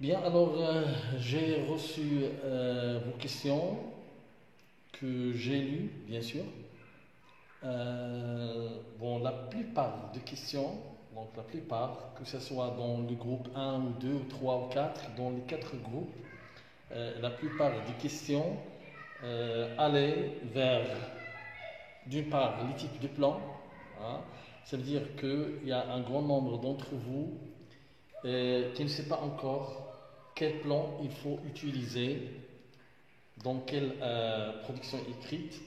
Bien, alors j'ai reçu vos questions que j'ai lues, bien sûr. Bon, la plupart des questions, donc la plupart, que ce soit dans le groupe un ou 2 ou 3 ou 4, dans les 4 groupes, la plupart des questions allaient vers, d'une part, les types de plans. Hein. Ça veut dire qu'il y a un grand nombre d'entre vous qui ne sait pas encore quel plan il faut utiliser dans quelle production écrite,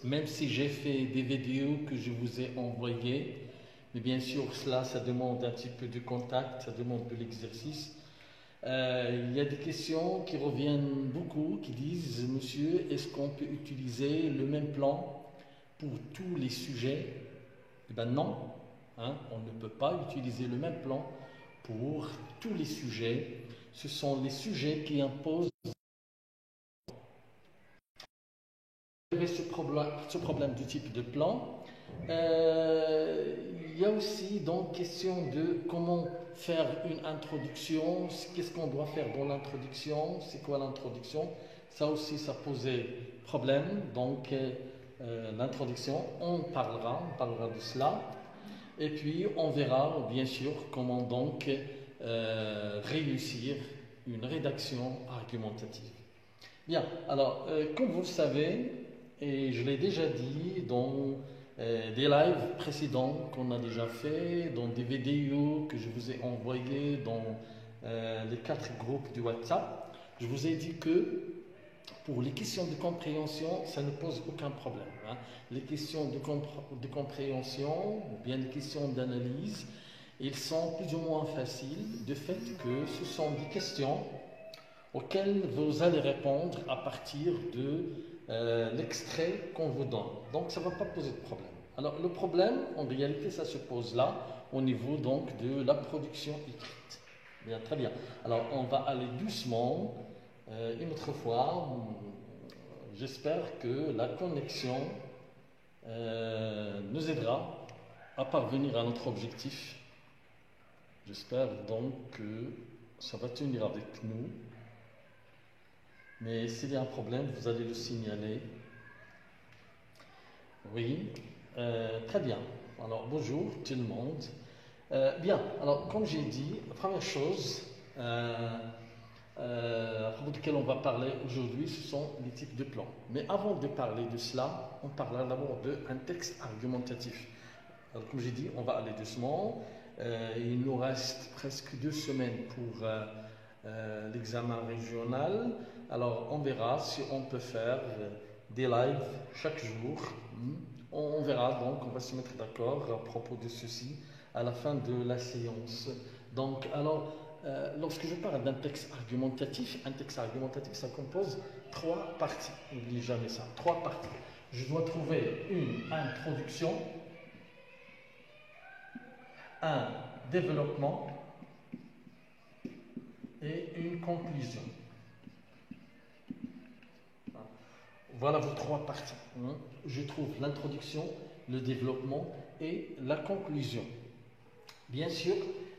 même si j'ai fait des vidéos que je vous ai envoyées, mais bien sûr cela, ça demande un petit peu de contact, ça demande de l'exercice. Il y a des questions qui reviennent beaucoup, qui disent, monsieur, est-ce qu'on peut utiliser le même plan pour tous les sujets? Eh bien non, hein, on ne peut pas utiliser le même plan pour tous les sujets. Ce sont les sujets qui imposent ce problème du type de plan. Il y a aussi donc question de comment faire une introduction, qu'est-ce qu'on doit faire dans l'introduction, c'est quoi l'introduction. Ça aussi, ça posait problème. Donc, l'introduction, on parlera de cela. Et puis, on verra bien sûr comment donc réussir une rédaction argumentative. Bien, alors, comme vous le savez, et je l'ai déjà dit dans des lives précédents qu'on a déjà fait, dans des vidéos que je vous ai envoyées dans les 4 groupes du WhatsApp, je vous ai dit que pour les questions de compréhension, ça ne pose aucun problème. Hein. Les questions de compréhension, ou bien les questions d'analyse, ils sont plus ou moins faciles, de fait que ce sont des questions auxquelles vous allez répondre à partir de l'extrait qu'on vous donne. Donc ça ne va pas poser de problème. Alors le problème, en réalité, ça se pose là, au niveau donc de la production écrite. Bien, très bien. Alors on va aller doucement. Une autre fois, j'espère que la connexion nous aidera à parvenir à notre objectif. J'espère donc que ça va tenir avec nous. Mais s'il y a un problème, vous allez le signaler. Oui, très bien. Alors, bonjour tout le monde. Bien, alors, comme j'ai dit, la première chose à propos de laquelle on va parler aujourd'hui, ce sont les types de plans. Mais avant de parler de cela, on parlera d'abord d'un texte argumentatif. Alors, comme j'ai dit, on va aller doucement. Il nous reste presque 2 semaines pour l'examen régional. Alors, on verra si on peut faire des lives chaque jour. On verra donc, on va se mettre d'accord à propos de ceci à la fin de la séance. Donc, alors, lorsque je parle d'un texte argumentatif, un texte argumentatif, ça compose 3 parties. N'oubliez jamais ça, 3 parties. Je dois trouver une introduction, un développement et une conclusion. Voilà vos 3 parties. Je trouve l'introduction, le développement et la conclusion. Bien sûr,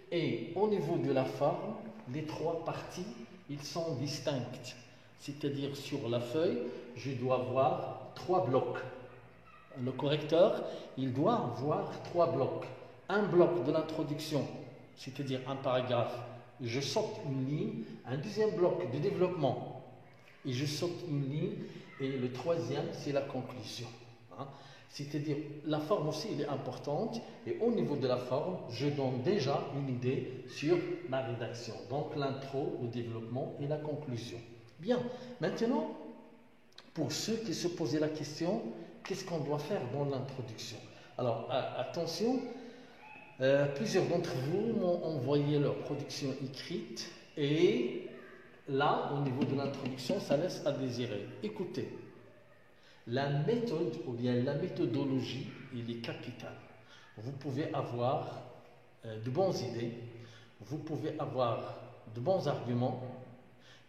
et au niveau de la forme, les 3 parties, ils sont distinctes. C'est-à-dire sur la feuille, je dois voir 3 blocs. Le correcteur, il doit avoir 3 blocs. Un bloc de l'introduction, c'est-à-dire un paragraphe, je saute une ligne. Un deuxième bloc de développement, et je saute une ligne. Et le troisième, c'est la conclusion. Hein. C'est-à-dire, la forme aussi, elle est importante. Et au niveau de la forme, je donne déjà une idée sur ma rédaction. Donc, l'intro, le développement et la conclusion. Bien, maintenant, pour ceux qui se posaient la question, qu'est-ce qu'on doit faire dans l'introduction? Alors, attention, plusieurs d'entre vous m'ont envoyé leur production écrite et là, au niveau de l'introduction, ça laisse à désirer. Écoutez, la méthode ou bien la méthodologie, il est capital. Vous pouvez avoir de bonnes idées, vous pouvez avoir de bons arguments,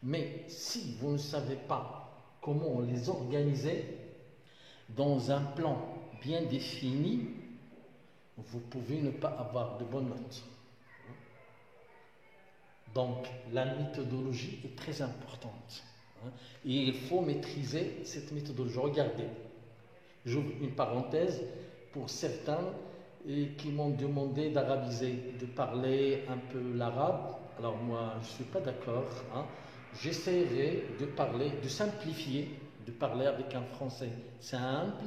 mais si vous ne savez pas comment les organiser dans un plan bien défini, vous pouvez ne pas avoir de bonnes notes. Donc, la méthodologie est très importante. Hein, et il faut maîtriser cette méthodologie. Regardez, j'ouvre une parenthèse pour certains qui m'ont demandé d'arabiser, de parler un peu l'arabe. Alors moi, je ne suis pas d'accord. Hein. J'essaierai de parler, de simplifier, de parler avec un français simple,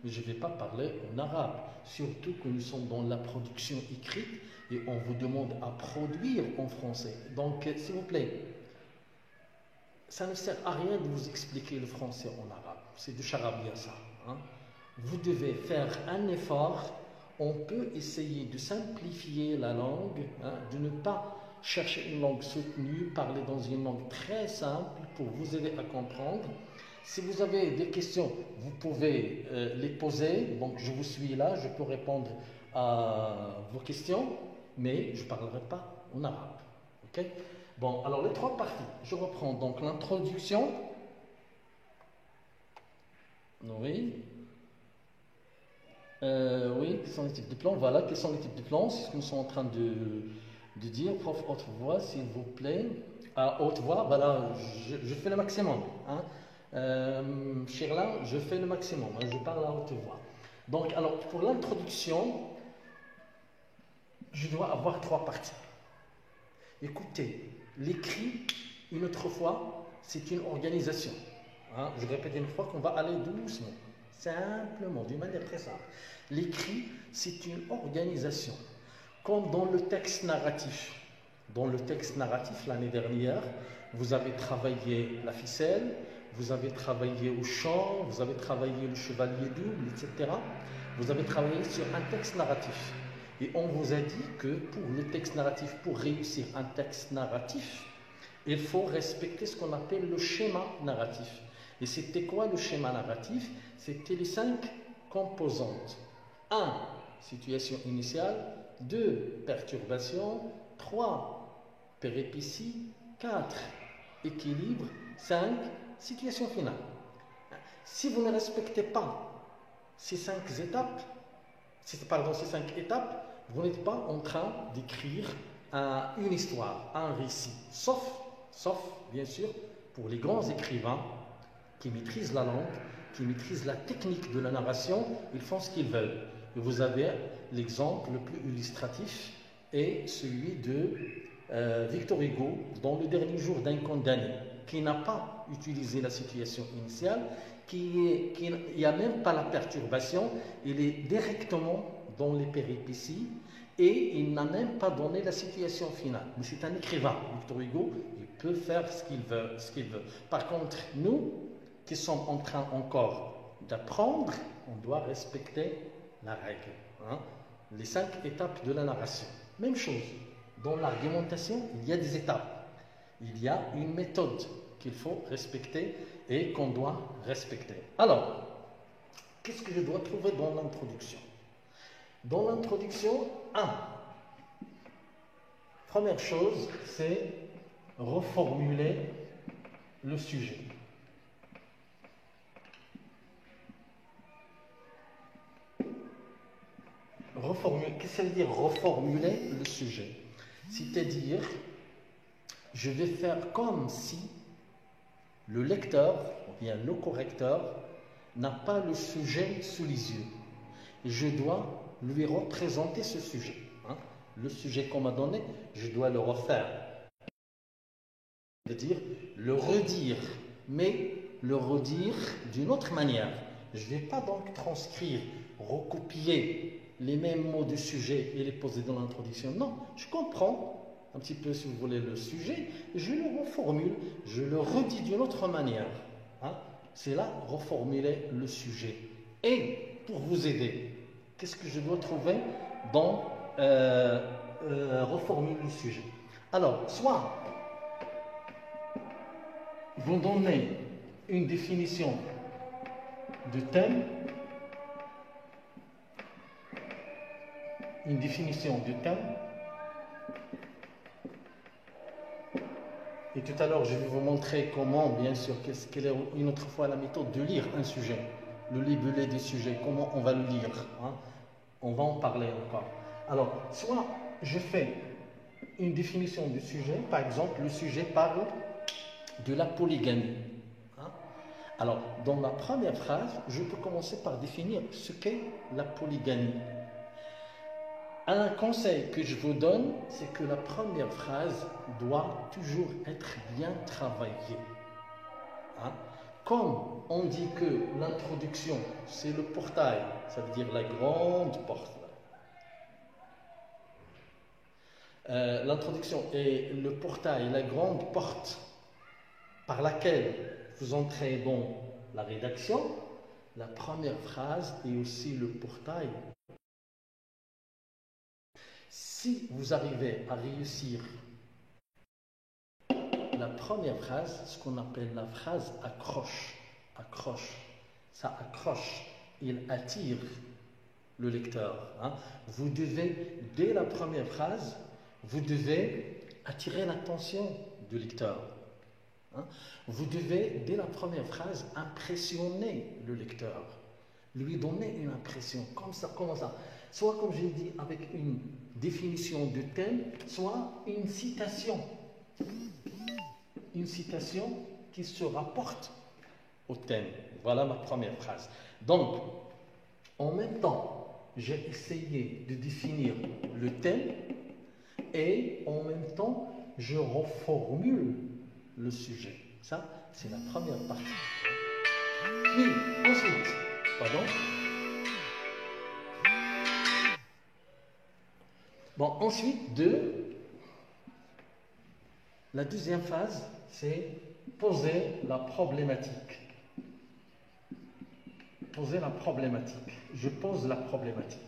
mais je ne vais pas parler en arabe. Surtout que nous sommes dans la production écrite et on vous demande à produire en français. Donc, s'il vous plaît, ça ne sert à rien de vous expliquer le français en arabe. C'est du charabia, ça. Hein. Vous devez faire un effort. On peut essayer de simplifier la langue, hein, de ne pas chercher une langue soutenue, parler dans une langue très simple pour vous aider à comprendre. Si vous avez des questions, vous pouvez les poser. Donc, je vous suis là, je peux répondre à vos questions, mais je ne parlerai pas en arabe. Ok? Bon, alors les trois parties. Je reprends donc l'introduction. Oui. Oui, quels sont les types de plans? Voilà, quels sont les types de plans? C'est ce que nous sommes en train de dire. Prof, haute voix, s'il vous plaît. À haute voix, voilà, je fais le maximum. Hein. Shirla, je fais le maximum. Hein, je parle à haute voix. Donc, alors, pour l'introduction, je dois avoir trois parties. Écoutez, l'écrit, une autre fois, c'est une organisation. Hein, je répète une fois qu'on va aller doucement. Simplement, d'une manière très simple. L'écrit, c'est une organisation. Comme dans le texte narratif. Dans le texte narratif, l'année dernière, vous avez travaillé la ficelle, vous avez travaillé au chant, vous avez travaillé le chevalier double, etc. Vous avez travaillé sur un texte narratif. Et on vous a dit que pour le texte narratif, pour réussir un texte narratif, il faut respecter ce qu'on appelle le schéma narratif. Et c'était quoi le schéma narratif? C'était les 5 composantes. 1. Situation initiale. 2. Perturbation. 3. Péripéties. 4. Équilibre. 5. Situation finale. Si vous ne respectez pas ces 5 étapes, ces 5 étapes, vous n'êtes pas en train d'écrire une histoire, un récit. Sauf, bien sûr, pour les grands écrivains qui maîtrisent la langue, qui maîtrisent la technique de la narration, ils font ce qu'ils veulent. Et vous avez l'exemple le plus illustratif est celui de Victor Hugo dans Le dernier jour d'un condamné, qui n'a pas utilisé la situation initiale, qui n'y a même pas la perturbation, il est directement dans les péripéties et il n'a même pas donné la situation finale. Mais c'est un écrivain, Victor Hugo, il peut faire ce qu'il veut. Par contre, nous, qui sommes en train encore d'apprendre, on doit respecter la règle. Hein? Les 5 étapes de la narration. Même chose, dans l'argumentation, il y a des étapes. Il y a une méthode qu'il faut respecter et qu'on doit respecter. Alors, qu'est-ce que je dois trouver dans l'introduction? Dans l'introduction, première chose, c'est reformuler le sujet. Qu'est-ce que ça veut dire reformuler le sujet? C'est-à-dire, je vais faire comme si le lecteur, ou bien le correcteur, n'a pas le sujet sous les yeux. Et je dois lui représenter ce sujet. Hein. Le sujet qu'on m'a donné, je dois le refaire. C'est-à-dire le redire, mais le redire d'une autre manière. Je ne vais pas donc transcrire, recopier les mêmes mots du sujet et les poser dans l'introduction. Non, je comprends un petit peu, si vous voulez, le sujet, je le reformule, je le redis d'une autre manière. Hein. C'est là, reformuler le sujet. Et pour vous aider, qu'est-ce que je dois trouver dans reformuler le sujet? Alors, soit vous donnez une définition de thème, et tout à l'heure je vais vous montrer comment, bien sûr, quelle est une autre fois la méthode de lire un sujet, le libellé des sujets, comment on va le lire, hein. On va en parler encore. Alors, soit je fais une définition du sujet. Par exemple, le sujet parle de la polygamie. Hein? Alors, dans la première phrase, je peux commencer par définir ce qu'est la polygamie. Un conseil que je vous donne, c'est que la première phrase doit toujours être bien travaillée. Hein? Comme on dit que l'introduction, c'est le portail, ça veut dire la grande porte. L'introduction est le portail, la grande porte par laquelle vous entrez dans la rédaction. La première phrase est aussi le portail. Si vous arrivez à réussir la première phrase, ce qu'on appelle la phrase accroche, ça accroche, il attire le lecteur. Hein. Vous devez, dès la première phrase, vous devez attirer l'attention du lecteur. Hein. Vous devez, dès la première phrase, impressionner le lecteur, lui donner une impression, comme ça, comment ça. Soit, comme j'ai dit, avec une définition de thème, soit une citation qui se rapporte au thème. Voilà ma première phrase. Donc, en même temps, j'ai essayé de définir le thème et en même temps, je reformule le sujet. Ça, c'est la première partie. Puis, ensuite, pardon. Bon, ensuite, la deuxième phase, c'est poser la problématique. Poser la problématique. Je pose la problématique.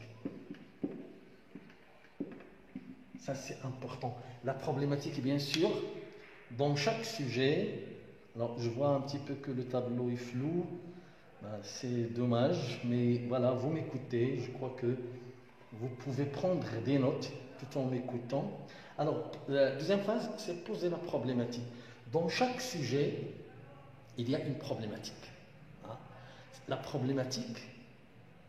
Ça, c'est important. La problématique, bien sûr, dans chaque sujet. Alors, je vois un petit peu que le tableau est flou. C'est dommage, mais voilà, vous m'écoutez. Je crois que vous pouvez prendre des notes tout en m'écoutant. Alors, la deuxième phase, c'est poser la problématique. Dans chaque sujet, il y a une problématique. Hein? La problématique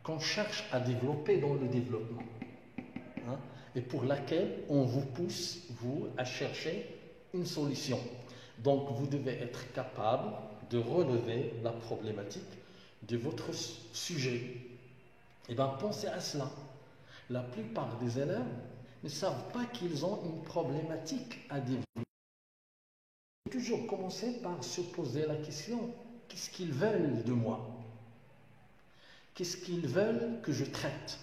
qu'on cherche à développer dans le développement. Hein? Et pour laquelle on vous pousse, vous, à chercher une solution. Donc, vous devez être capable de relever la problématique de votre sujet. Eh bien, pensez à cela. La plupart des élèves ne savent pas qu'ils ont une problématique à développer. Il faut toujours commencer par se poser la question, qu'est-ce qu'ils veulent de moi? Qu'est-ce qu'ils veulent que je traite?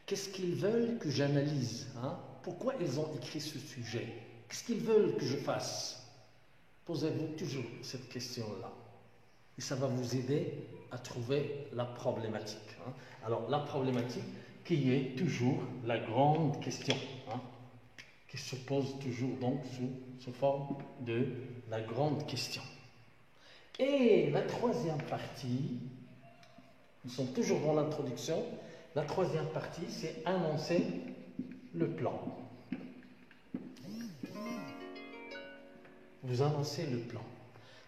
Qu'est-ce qu'ils veulent que j'analyse? Hein? Pourquoi ils ont écrit ce sujet? Qu'est-ce qu'ils veulent que je fasse? Posez-vous toujours cette question-là. Et ça va vous aider à trouver la problématique. Hein? Alors, la problématique qui est toujours la grande question, hein? Qui se pose toujours donc sous forme de la grande question. Et la troisième partie, nous sommes toujours dans l'introduction, la troisième partie, c'est annoncer le plan. Vous annoncez le plan.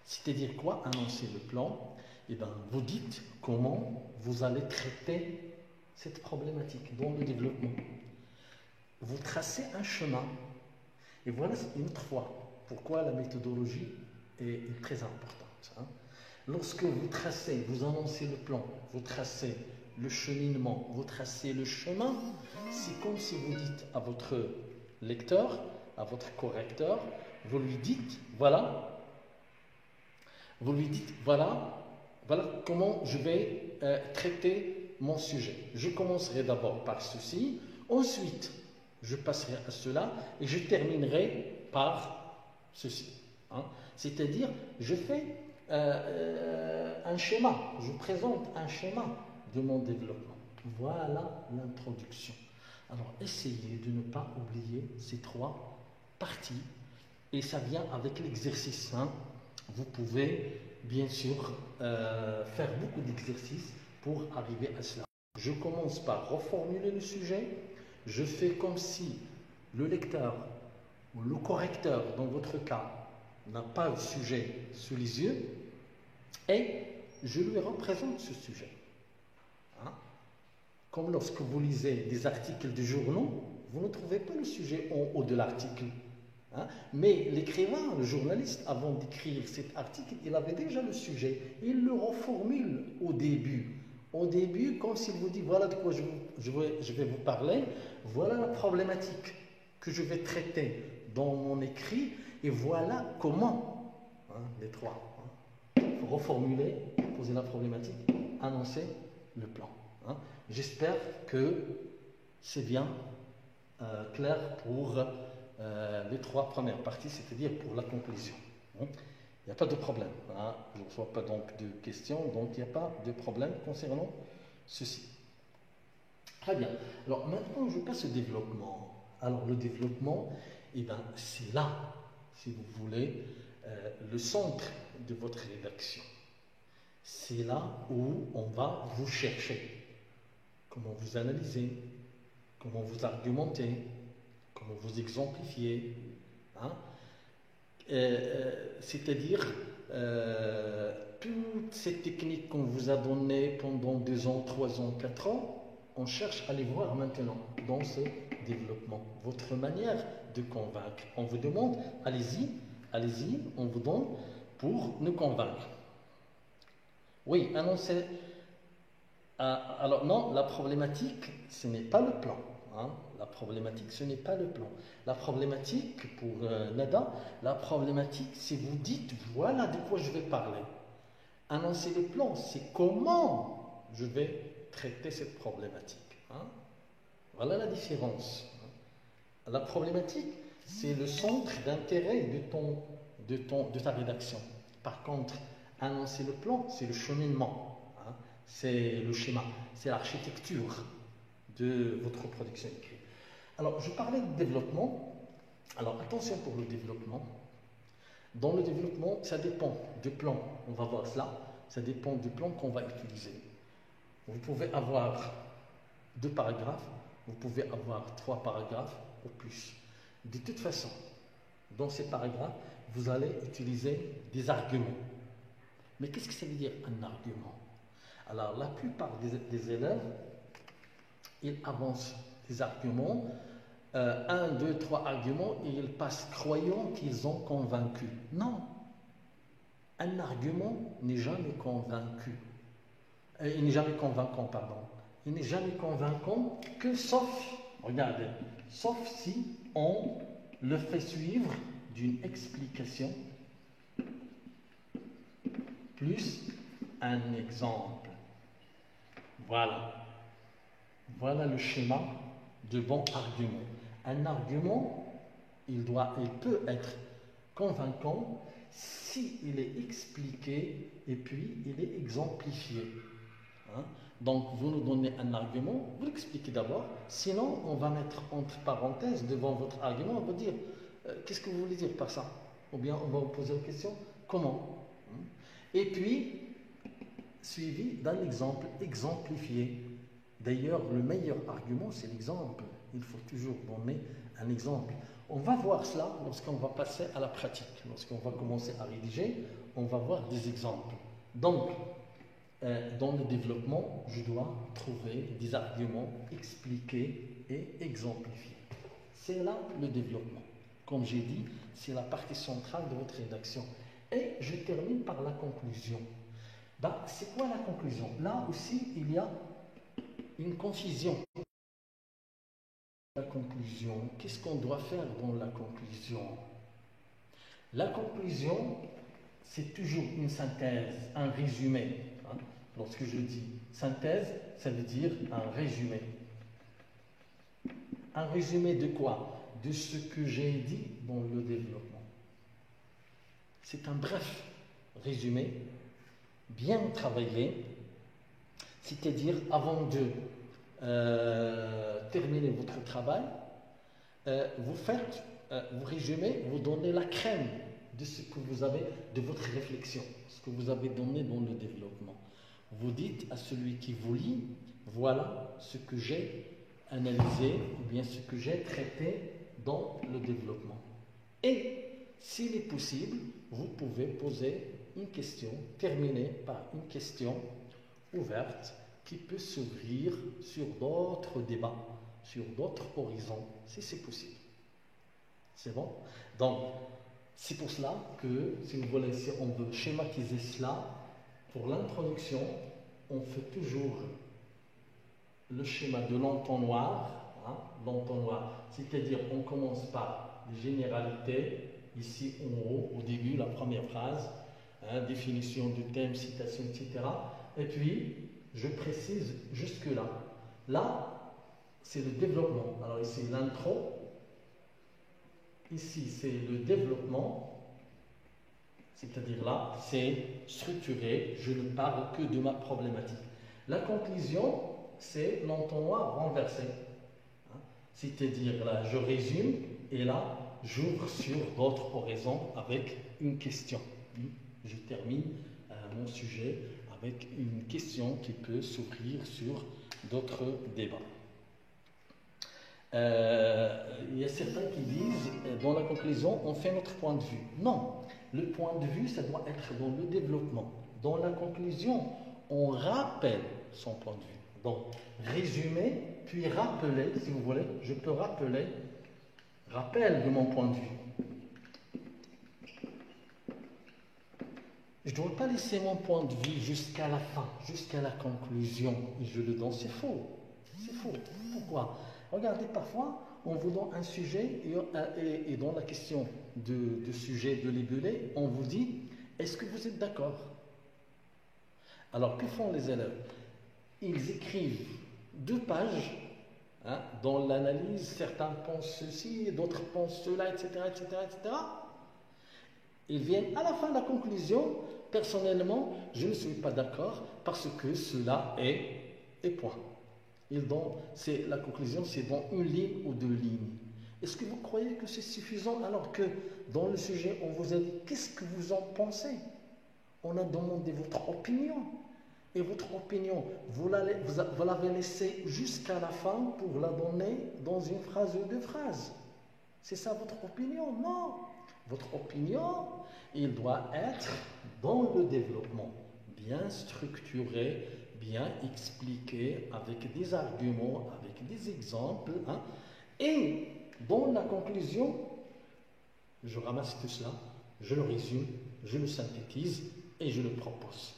C'est-à-dire quoi, annoncer le plan? Eh bien, vous dites comment vous allez traiter cette problématique dans le développement. Vous tracez un chemin. Et voilà une autre fois pourquoi la méthodologie est très importante. Hein. Lorsque vous tracez, vous annoncez le plan, vous tracez le cheminement, vous tracez le chemin, c'est comme si vous dites à votre lecteur, à votre correcteur, vous lui dites, voilà comment je vais traiter mon sujet. Je commencerai d'abord par ceci, ensuite je passerai à cela et je terminerai par ceci. Hein. C'est-à-dire, je fais un schéma, je présente un schéma de mon développement. Voilà l'introduction. Alors, essayez de ne pas oublier ces trois parties et ça vient avec l'exercice. Hein. Vous pouvez bien sûr faire beaucoup d'exercices pour arriver à cela. Je commence par reformuler le sujet. Je fais comme si le lecteur ou le correcteur, dans votre cas, n'a pas le sujet sous les yeux et je lui représente ce sujet. Hein? Comme lorsque vous lisez des articles de journaux, vous ne trouvez pas le sujet en haut de l'article. Hein? Mais l'écrivain, le journaliste, avant d'écrire cet article, il avait déjà le sujet. Il le reformule au début. Au début, comme s'il vous dit, voilà de quoi je vais vous parler, voilà la problématique que je vais traiter dans mon écrit, et voilà comment, hein, les trois. Hein, reformuler, poser la problématique, annoncer le plan. Hein. J'espère que c'est bien clair pour les trois premières parties, c'est-à-dire pour la conclusion. Hein. Il n'y a pas de problème. Hein. Je ne reçois pas donc de questions, donc il n'y a pas de problème concernant ceci. Très bien. Alors maintenant, je passe au développement. Alors le développement, eh ben, c'est là, si vous voulez, le centre de votre rédaction. C'est là où on va vous chercher. Comment vous analysez, comment vous argumentez, comment vous exemplifiez. Hein? C'est-à-dire, toutes ces techniques qu'on vous a données pendant 2 ans, 3 ans, 4 ans, on cherche à les voir maintenant dans ce développement. Votre manière de convaincre. On vous demande, allez-y, allez-y, on vous donne pour nous convaincre. Oui, annoncer. Alors non, la problématique, ce n'est pas le plan. Hein. La problématique, ce n'est pas le plan. La problématique, pour Nada, la problématique, c'est vous dites, voilà de quoi je vais parler. Annoncer le plan, c'est comment je vais traiter cette problématique. Hein. Voilà la différence. La problématique, c'est le centre d'intérêt de ta rédaction. Par contre, annoncer le plan, c'est le cheminement, hein, c'est le schéma, c'est l'architecture de votre production écrite. Alors, je parlais de développement. Alors, attention pour le développement. Dans le développement, ça dépend du plan. On va voir cela. Ça dépend du plan qu'on va utiliser. Vous pouvez avoir 2 paragraphes, vous pouvez avoir 3 paragraphes ou plus. De toute façon, dans ces paragraphes, vous allez utiliser des arguments. Mais qu'est-ce que ça veut dire un argument? Alors, la plupart des élèves, ils avancent des arguments, 1, 2, 3 arguments, et ils passent croyant qu'ils ont convaincu. Non, un argument n'est jamais convaincu. Il n'est jamais convaincant, pardon. Il n'est jamais convaincant que sauf, regardez, sauf si on le fait suivre d'une explication plus un exemple. Voilà. Voilà le schéma de bon argument. Un argument, il peut être convaincant s'il est expliqué et puis il est exemplifié. Hein? Donc, vous nous donnez un argument, vous l'expliquez d'abord, sinon on va mettre entre parenthèses devant votre argument, on va dire, qu'est-ce que vous voulez dire par ça? Ou bien on va vous poser la question, comment? Et puis, suivi d'un exemple exemplifié. D'ailleurs, le meilleur argument, c'est l'exemple. Il faut toujours donner un exemple. On va voir cela lorsqu'on va passer à la pratique. Lorsqu'on va commencer à rédiger, on va voir des exemples. Donc, dans le développement, je dois trouver des arguments expliqués et exemplifiés. C'est là le développement. Comme j'ai dit, c'est la partie centrale de votre rédaction. Et je termine par la conclusion. Ben, c'est quoi la conclusion? Là aussi, il y a une confusion. La conclusion, qu'est-ce qu'on doit faire dans la conclusion? La conclusion, c'est toujours une synthèse, un résumé. Hein? Lorsque je dis synthèse, ça veut dire un résumé. Un résumé de quoi? De ce que j'ai dit dans le développement. C'est un bref résumé, bien travaillé, c'est-à-dire avant de terminer votre travail, vous résumez, vous donnez la crème de ce que vous avez, de votre réflexion, ce que vous avez donné dans le développement. Vous dites à celui qui vous lit, voilà ce que j'ai analysé ou bien ce que j'ai traité dans le développement. Et s'il est possible, vous pouvez poser une question, terminer par une question ouverte qui peut s'ouvrir sur d'autres débats, sur d'autres horizons, si c'est possible. C'est bon? Donc, c'est pour cela que, si vous voulez, si on veut schématiser cela, pour l'introduction, on fait toujours le schéma de l'entonnoir, hein, l'entonnoir, c'est-à-dire on commence par les généralités, ici en haut, au début, la première phrase, hein, définition du thème, citation, etc. Et puis, je précise jusque-là. Là, c'est le développement. Alors ici, l'intro. Ici, c'est le développement. C'est-à-dire là, c'est structuré. Je ne parle que de ma problématique. La conclusion, c'est l'entonnoir renversé. Hein, c'est-à-dire là, je résume et là, j'ouvre sur d'autres horizons avec une question. Je termine mon sujet avec une question qui peut s'ouvrir sur d'autres débats. Il y a certains qui disent, dans la conclusion, on fait notre point de vue. Non, le point de vue, ça doit être dans le développement. Dans la conclusion, on rappelle son point de vue. Donc, résumer, puis rappeler, si vous voulez, je peux rappeler, rappel de mon point de vue. Je ne dois pas laisser mon point de vue jusqu'à la fin, jusqu'à la conclusion. Je le donne, c'est faux. C'est faux. Pourquoi? Regardez, parfois, on vous donne un sujet et dans la question de sujet de libellé, on vous dit, est-ce que vous êtes d'accord? Alors, que font les élèves? Ils écrivent 2 pages, hein, dans l'analyse, certains pensent ceci, d'autres pensent cela, etc., etc., etc. Ils viennent à la fin de la conclusion, personnellement, je ne suis pas d'accord parce que cela est point. La conclusion, c'est dans une ligne ou 2 lignes. Est-ce que vous croyez que c'est suffisant alors que dans le sujet, on vous a dit qu'est-ce que vous en pensez? On a demandé votre opinion. Et votre opinion, vous l'avez laissée jusqu'à la fin pour la donner dans une phrase ou 2 phrases. C'est ça votre opinion? Non. Votre opinion, il doit être dans le développement, bien structuré, bien expliqué, avec des arguments, avec des exemples. Hein. Et dans la conclusion, je ramasse tout cela, je le résume, je le synthétise et je le propose.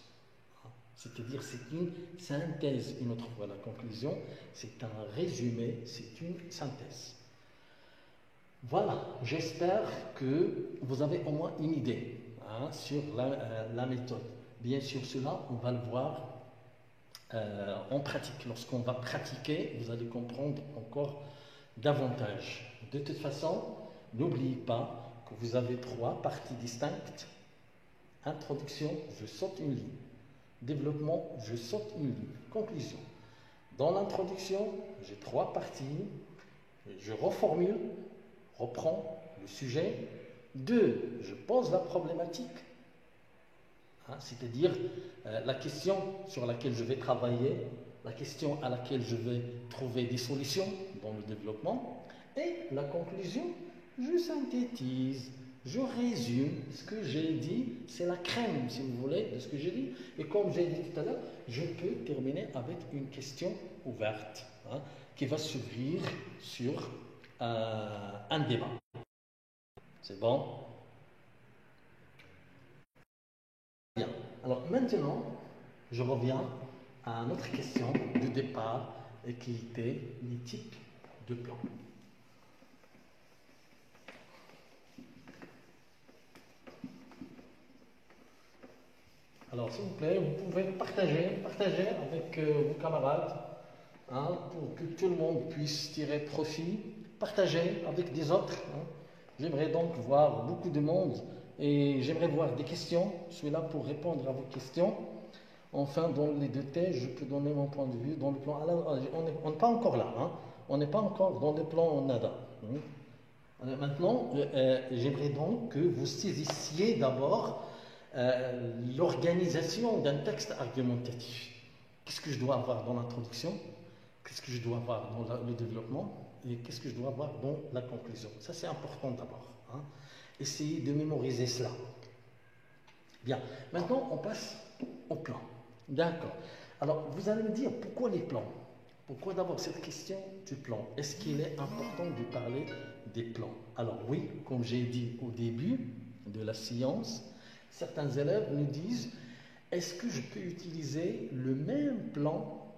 C'est-à-dire, c'est une synthèse. Une autre fois, la conclusion, c'est un résumé, c'est une synthèse. Voilà, j'espère que vous avez au moins une idée, hein, sur la méthode. Bien sûr, cela, on va le voir en pratique. Lorsqu'on va pratiquer, vous allez comprendre encore davantage. De toute façon, n'oubliez pas que vous avez 3 parties distinctes. Introduction, je saute une ligne. Développement, je saute une ligne. Conclusion. Dans l'introduction, j'ai 3 parties. Je reformule, reprends le sujet. 2, je pose la problématique. Hein, c'est-à-dire la question sur laquelle je vais travailler, la question à laquelle je vais trouver des solutions dans le développement. Et la conclusion, je synthétise. Je résume ce que j'ai dit, c'est la crème, si vous voulez, de ce que j'ai dit. Et comme j'ai dit tout à l'heure, je peux terminer avec une question ouverte, hein, qui va s'ouvrir sur un débat. C'est bon? Bien. Alors maintenant, je reviens à notre question de départ et qui était les types de plans. Alors, s'il vous plaît, vous pouvez partager avec vos camarades, hein, pour que tout le monde puisse tirer profit. Partager avec des autres. Hein. J'aimerais donc voir beaucoup de monde et j'aimerais voir des questions. Je suis là pour répondre à vos questions. Enfin, dans les 2 thèses, je peux donner mon point de vue. Dans le plan, on n'est pas encore là. Hein. On n'est pas encore dans le plan NADA. Hein. Maintenant, j'aimerais donc que vous saisissiez d'abord l'organisation d'un texte argumentatif. Qu'est-ce que je dois avoir dans l'introduction? Qu'est-ce que je dois avoir dans le développement? Et qu'est-ce que je dois avoir dans la conclusion? Ça, c'est important d'abord. Hein. Essayez de mémoriser cela. Bien. Maintenant, on passe au plan. D'accord. Alors, vous allez me dire, pourquoi les plans? Pourquoi d'abord cette question du plan? Est-ce qu'il est important de parler des plans? Alors oui, comme j'ai dit au début de la séance, certains élèves me disent, est-ce que je peux utiliser le même plan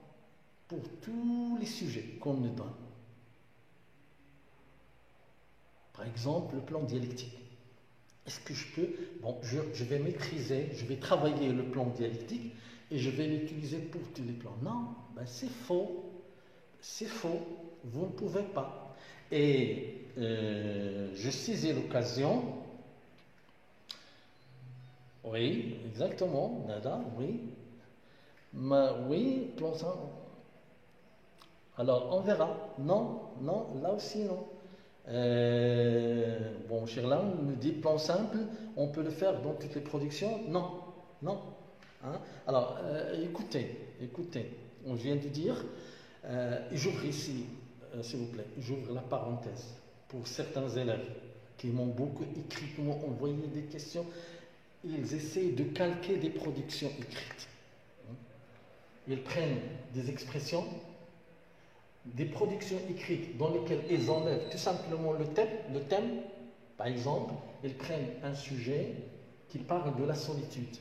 pour tous les sujets qu'on me donne? Par exemple, le plan dialectique. Est-ce que je peux, bon, je vais maîtriser, je vais travailler le plan dialectique et je vais l'utiliser pour tous les plans? Non, ben c'est faux. C'est faux, vous ne pouvez pas. Et je saisis l'occasion. Oui, exactement, Nada, oui. Oui, plan ça. Alors, on verra. Non, non, là aussi, non. Bon, Chirlan me dit plan simple, on peut le faire dans toutes les productions. Non, non. Hein? Alors, écoutez, on vient de dire, j'ouvre ici, s'il vous plaît, j'ouvre la parenthèse pour certains élèves qui m'ont beaucoup écrit, qui m'ont envoyé des questions. Ils essayent de calquer des productions écrites. Ils prennent des expressions, des productions écrites dans lesquelles ils enlèvent tout simplement le thème. Par exemple, ils prennent un sujet qui parle de la solitude.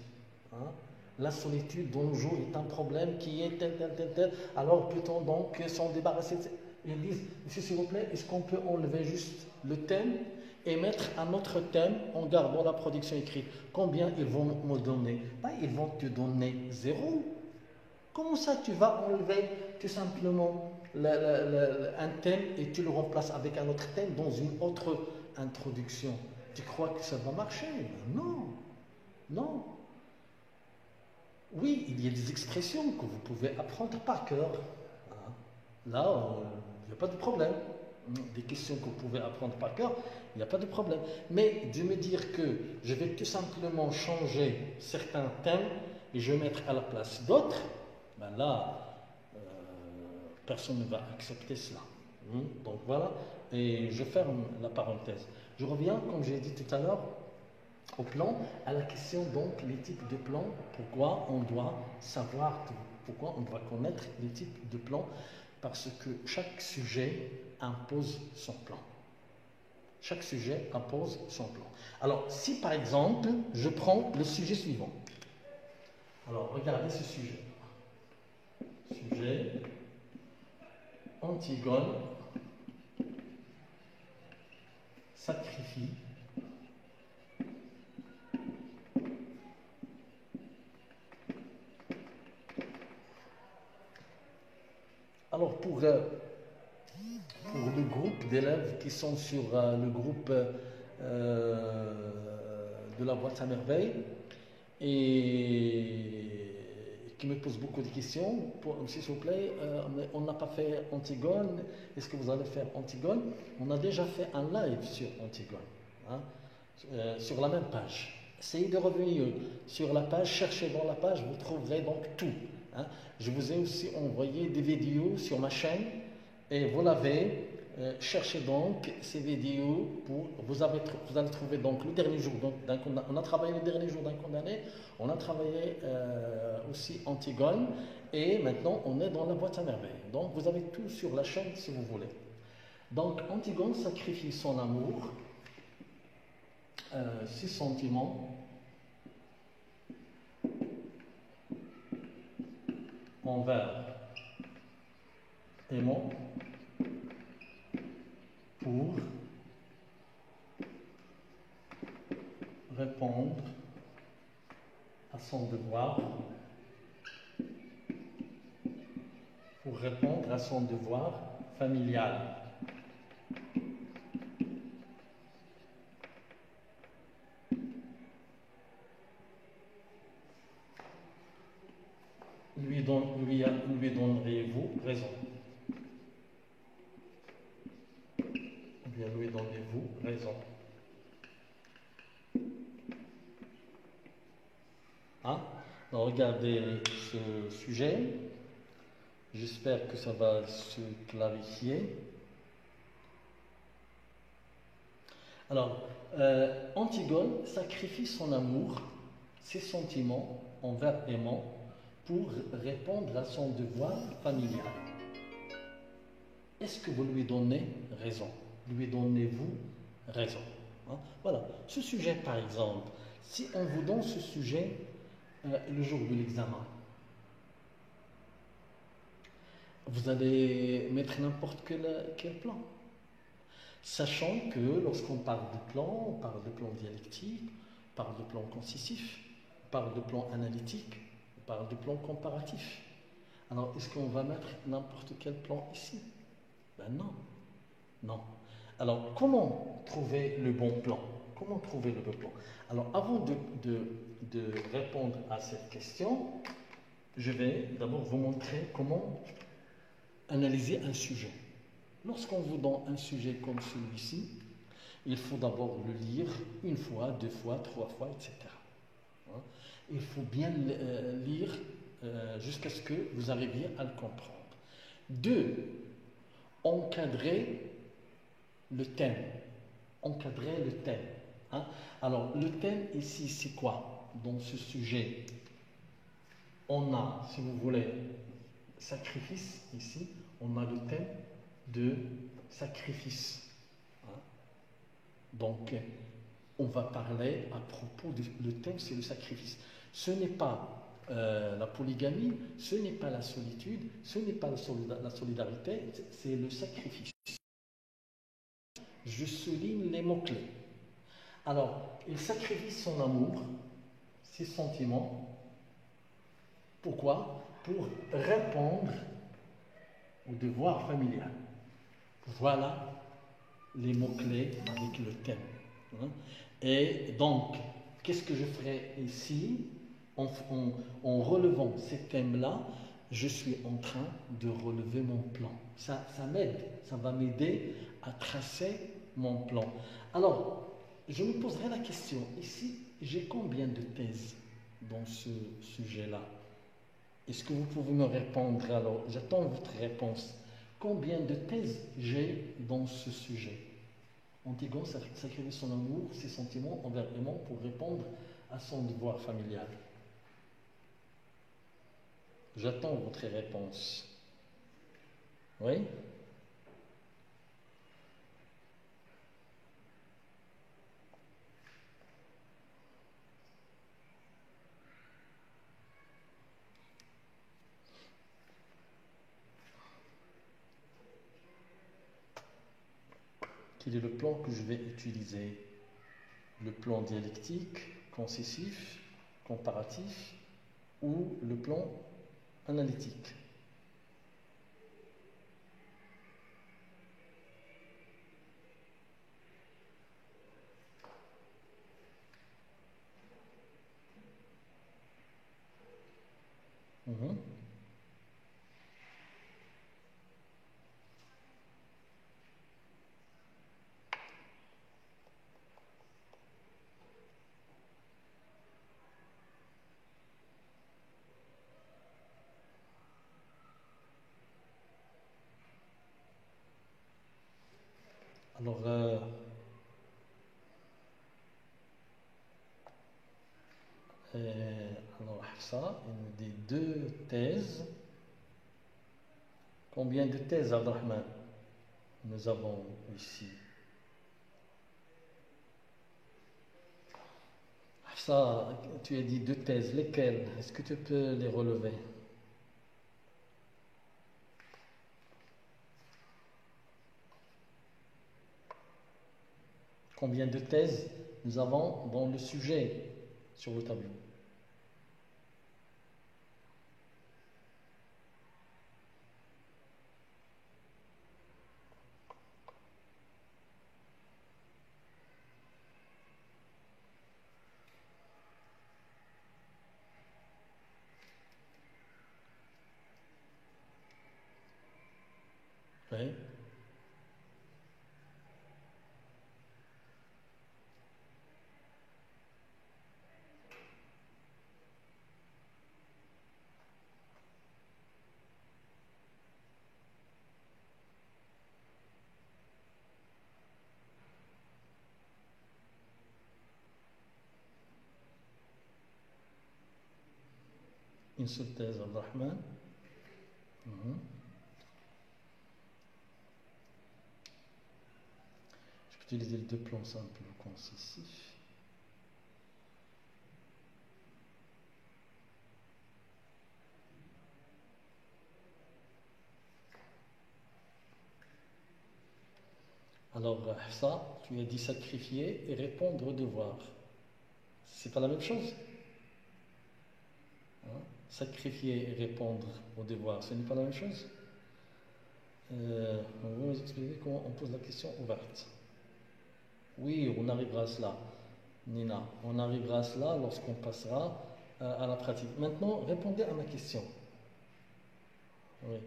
Hein? La solitude de nos jours est un problème qui est tel. Alors peut-on donc s'en débarrasser? Ils disent, monsieur s'il vous plaît, est-ce qu'on peut enlever juste le thème et mettre un autre thème en gardant la production écrite? Combien ils vont me donner? Ben, ils vont te donner 0. Comment ça tu vas enlever tout simplement un thème et tu le remplaces avec un autre thème dans une autre introduction? Tu crois que ça va marcher? Non, non. Oui, il y a des expressions que vous pouvez apprendre par cœur. Là, il n'y a pas de problème. Des questions que vous pouvez apprendre par cœur, il n'y a pas de problème. Mais de me dire que je vais tout simplement changer certains thèmes et je vais mettre à la place d'autres, ben là, personne ne va accepter cela. Donc voilà, et je ferme la parenthèse. Je reviens, comme j'ai dit tout à l'heure, au plan, à la question donc les types de plans, pourquoi on doit savoir, pourquoi on doit connaître les types de plans, parce que chaque sujet impose son plan. Chaque sujet impose son plan. Alors, si par exemple, je prends le sujet suivant. Alors, regardez ce sujet. Sujet, Antigone sacrifie alors pour le groupe d'élèves qui sont sur le groupe de la boîte à merveille et qui me posent beaucoup de questions, s'il vous plaît, on n'a pas fait Antigone, est-ce que vous allez faire Antigone? On a déjà fait un live sur Antigone, hein, sur la même page. Essayez de revenir sur la page, cherchez dans la page, vous trouverez donc tout. Hein. Je vous ai aussi envoyé des vidéos sur ma chaîne et vous l'avez. Cherchez donc ces vidéos pour vous allez trouver donc le dernier jour d'un condamné. On a travaillé le dernier jour d'un condamné, on a travaillé aussi Antigone et maintenant on est dans la boîte à merveille. Donc vous avez tout sur la chaîne si vous voulez. Donc Antigone sacrifie son amour, ses sentiments envers Aimant pour répondre à son devoir, familial. Lui donnerez-vous raison? Bien, lui donnez-vous raison? Hein? Donc, regardez ce sujet. J'espère que ça va se clarifier. Alors, Antigone sacrifie son amour, ses sentiments envers Aimant pour répondre à son devoir familial. est-ce que vous lui donnez raison? Lui donnez-vous raison? Hein? Voilà. Ce sujet, par exemple, si on vous donne ce sujet le jour de l'examen, vous allez mettre n'importe quel plan. Sachant que lorsqu'on parle de plan, on parle de plan dialectique, on parle de plan concisif, on parle de plan analytique, on parle de plan comparatif. Alors, est-ce qu'on va mettre n'importe quel plan ici? Ben non, non. Alors, comment trouver le bon plan? Comment trouver le bon plan? Alors, avant de répondre à cette question, je vais d'abord vous montrer comment analyser un sujet. Lorsqu'on vous donne un sujet comme celui-ci, il faut d'abord le lire une fois, deux fois, trois fois, etc. Il faut bien lire jusqu'à ce que vous arriviez à le comprendre. Deux, encadrer le thème. Encadrer le thème. Hein? Alors, le thème ici, c'est quoi? Dans ce sujet, on a, si vous voulez, sacrifice ici, on a le thème de sacrifice. Hein? Donc, on va parler à propos le thème, c'est le sacrifice. Ce n'est pas la polygamie, ce n'est pas la solitude, ce n'est pas la solidarité, c'est le sacrifice. Je souligne les mots-clés. Alors, il sacrifie son amour, ses sentiments. Pourquoi? Pour répondre au devoir familial. Voilà les mots-clés avec le thème. Et donc, qu'est-ce que je ferai ici? En relevant ces thèmes-là, je suis en train de relever mon plan. Ça m'aide, ça va m'aider à tracer mon plan. Alors, je me poserai la question, ici, j'ai combien de thèses dans ce sujet-là? Est-ce que vous pouvez me répondre? Alors, j'attends votre réponse. Combien de thèses j'ai dans ce sujet? Antigone sacrifie son amour, ses sentiments envers Aimon pour répondre à son devoir familial. J'attends votre réponse. Oui? Quel est le plan que je vais utiliser? Le plan dialectique, concessif, comparatif ou le plan analytique? Mhm. Alors, ça, il nous dit deux thèses. Combien de thèses, Abdelrahman, nous avons ici? Ça, tu as dit deux thèses. Lesquelles? Est-ce que tu peux les relever? Combien de thèses nous avons dans le sujet sur le tableau? Oui. Une seule thèse, Abdelrahman. Mhm. Utiliser le deux plans simples concessifs. Alors, ça, tu as dit sacrifier et répondre au devoir. C'est pas la même chose? Hein? Sacrifier et répondre au devoir, ce n'est pas la même chose? On va vous expliquer comment on pose la question ouverte. Oui, on arrivera à cela, Nina. On arrivera à cela lorsqu'on passera à la pratique. Maintenant, répondez à ma question. Oui.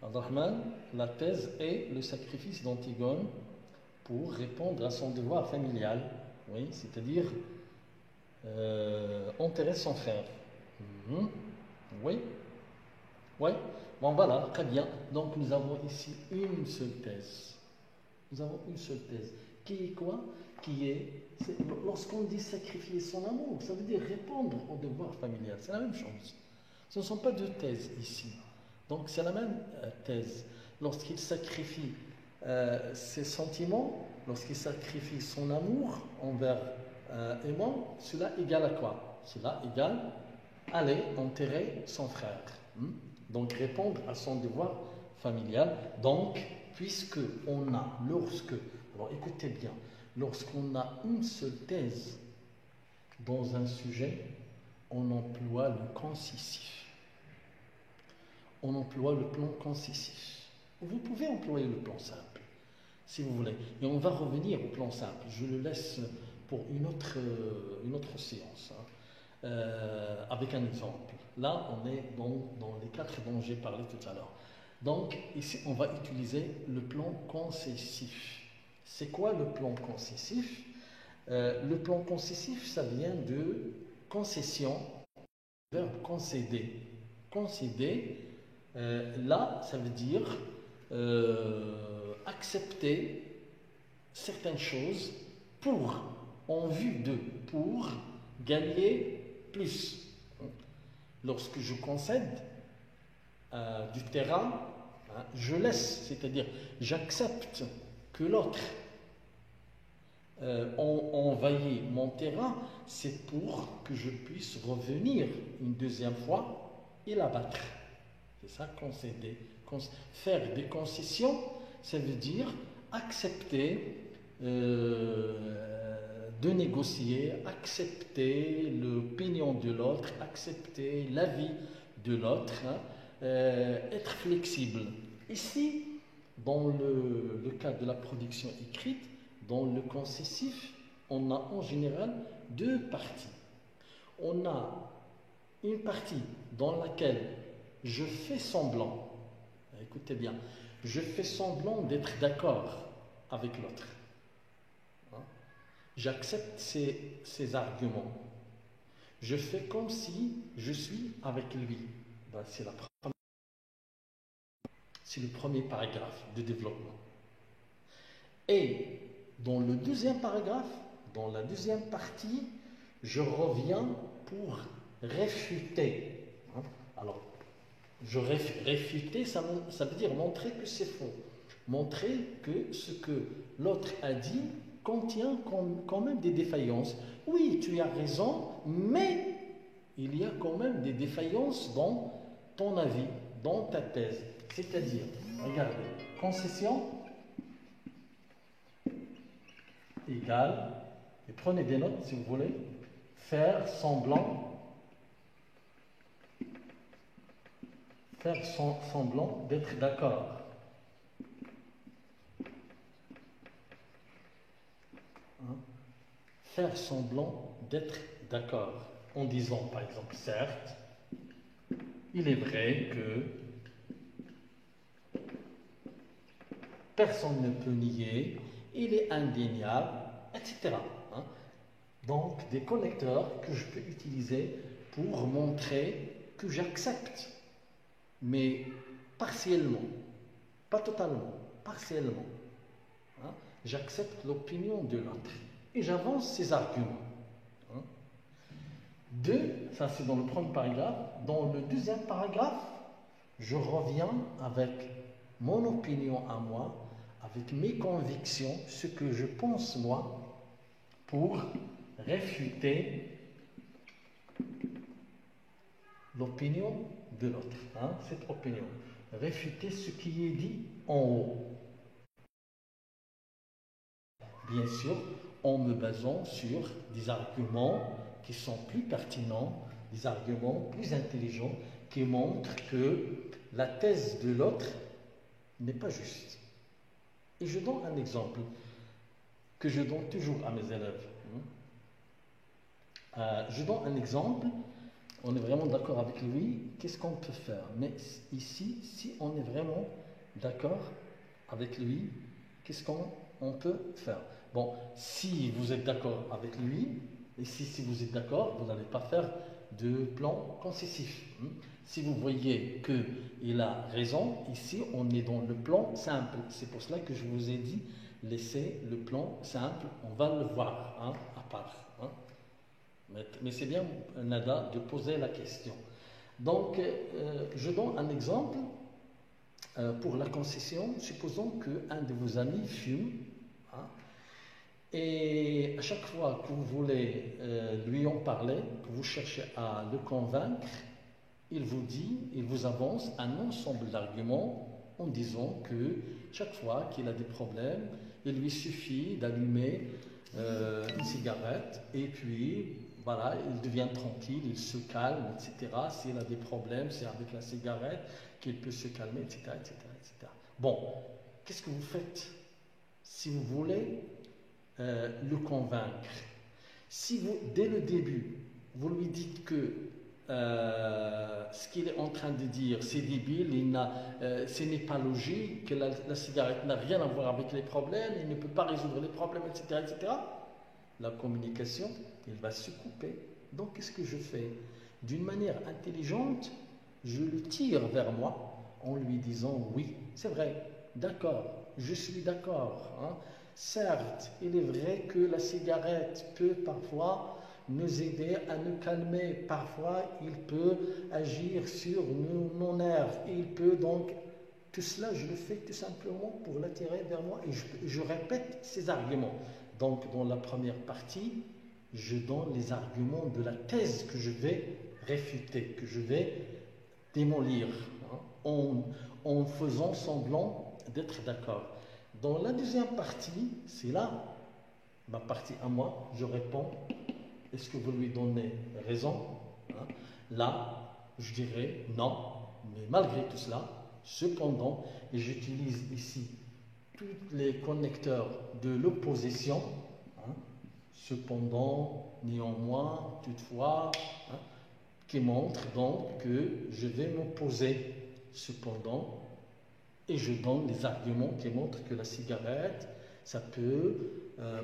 Abdurrahman, la thèse est le sacrifice d'Antigone pour répondre à son devoir familial. Oui, c'est-à-dire enterrer son frère. Oui. Oui. Bon, voilà, très bien. Donc, nous avons ici une seule thèse. Nous avons une seule thèse. Qui est quoi? Lorsqu'on dit sacrifier son amour, ça veut dire répondre au devoir familial. C'est la même chose. Ce ne sont pas deux thèses ici. Donc, c'est la même thèse. Lorsqu'il sacrifie ses sentiments, lorsqu'il sacrifie son amour envers moi, cela égale à quoi? Cela égale aller enterrer son frère. Donc, répondre à son devoir familial. Donc, puisque on a, alors écoutez bien, lorsqu'on a une seule thèse dans un sujet, on emploie le concessif. On emploie le plan concessif. Vous pouvez employer le plan simple, si vous voulez. Et on va revenir au plan simple. Je le laisse pour une autre séance, avec un exemple. Là, on est dans les 4 dont j'ai parlé tout à l'heure. Donc, ici, on va utiliser le plan concessif. C'est quoi le plan concessif? Le plan concessif, ça vient de concession, verbe concéder. Concéder, là, ça veut dire accepter certaines choses en vue de, pour gagner plus. Lorsque je concède du terrain, je laisse, c'est-à-dire j'accepte que l'autre envahit mon terrain, c'est pour que je puisse revenir une deuxième fois et l'abattre. C'est ça, concéder. Faire des concessions, ça veut dire accepter de négocier, accepter l'opinion de l'autre, accepter l'avis de l'autre, être flexible. Ici, dans le cas de la production écrite, dans le concessif, on a en général 2 parties. On a une partie dans laquelle je fais semblant, écoutez bien, je fais semblant d'être d'accord avec l'autre. J'accepte ses arguments. Je fais comme si je suis avec lui. C'est le premier paragraphe de développement. Et dans le deuxième paragraphe, dans la deuxième partie, je reviens pour réfuter. Alors, réfuter, ça veut dire montrer que c'est faux. Montrer que ce que l'autre a dit contient quand même des défaillances. Oui, tu as raison, mais il y a quand même des défaillances dans ton avis, dans ta thèse. C'est-à-dire, regardez, concession égale, et prenez des notes si vous voulez, faire semblant d'être d'accord. Faire semblant d'être d'accord en disant par exemple, certes, il est vrai que personne ne peut nier, il est indéniable, etc. Donc des connecteurs que je peux utiliser pour montrer que j'accepte, mais partiellement, pas totalement, partiellement. J'accepte l'opinion de l'autre et j'avance ses arguments. Ça c'est dans le premier paragraphe. Dans le deuxième paragraphe, je reviens avec mon opinion à moi, avec mes convictions, ce que je pense moi, pour réfuter l'opinion de l'autre, cette opinion. Réfuter ce qui est dit en haut. Bien sûr, en me basant sur des arguments qui sont plus pertinents, des arguments plus intelligents, qui montrent que la thèse de l'autre n'est pas juste. Et je donne un exemple que je donne toujours à mes élèves. Je donne un exemple, on est vraiment d'accord avec lui, qu'est-ce qu'on peut faire? Mais ici, si on est vraiment d'accord avec lui, qu'est-ce qu'on peut faire? Bon, si vous êtes d'accord avec lui, et si vous êtes d'accord, vous n'allez pas faire de plan concessif. Si vous voyez qu'il a raison, ici on est dans le plan simple. C'est pour cela que je vous ai dit, laissez le plan simple, on va le voir à part. Mais c'est bien, Nada, de poser la question. Donc, je donne un exemple pour la concession. Supposons qu'un de vos amis fume, et à chaque fois que vous voulez lui en parler, que vous cherchez à le convaincre, il vous avance un ensemble d'arguments en disant que chaque fois qu'il a des problèmes, il lui suffit d'allumer une cigarette et puis voilà, il devient tranquille, il se calme, etc. S'il a des problèmes, c'est avec la cigarette qu'il peut se calmer, etc., etc., etc. Bon, qu'est-ce que vous faites si vous voulez le convaincre? Si vous, dès le début, vous lui dites que ce qu'il est en train de dire, c'est débile, ce n'est pas logique, que la cigarette n'a rien à voir avec les problèmes, il ne peut pas résoudre les problèmes, etc., etc., la communication, il va se couper. Donc, qu'est-ce que je fais? D'une manière intelligente, je le tire vers moi en lui disant oui, c'est vrai, d'accord, je suis d'accord. Certes, il est vrai que la cigarette peut parfois nous aider à nous calmer. Parfois, il peut agir sur nos nerfs. Il peut donc... Tout cela, je le fais tout simplement pour l'attirer vers moi et je répète ces arguments. Donc, dans la première partie, je donne les arguments de la thèse que je vais réfuter, que je vais démolir, en faisant semblant d'être d'accord. Dans la deuxième partie, c'est là, ma partie à moi, je réponds, est-ce que vous lui donnez raison? Là, je dirais non, mais malgré tout cela, cependant, et j'utilise ici tous les connecteurs de l'opposition, cependant, néanmoins, toutefois, qui montrent donc que je vais m'opposer, cependant, et je donne des arguments qui montrent que la cigarette, ça peut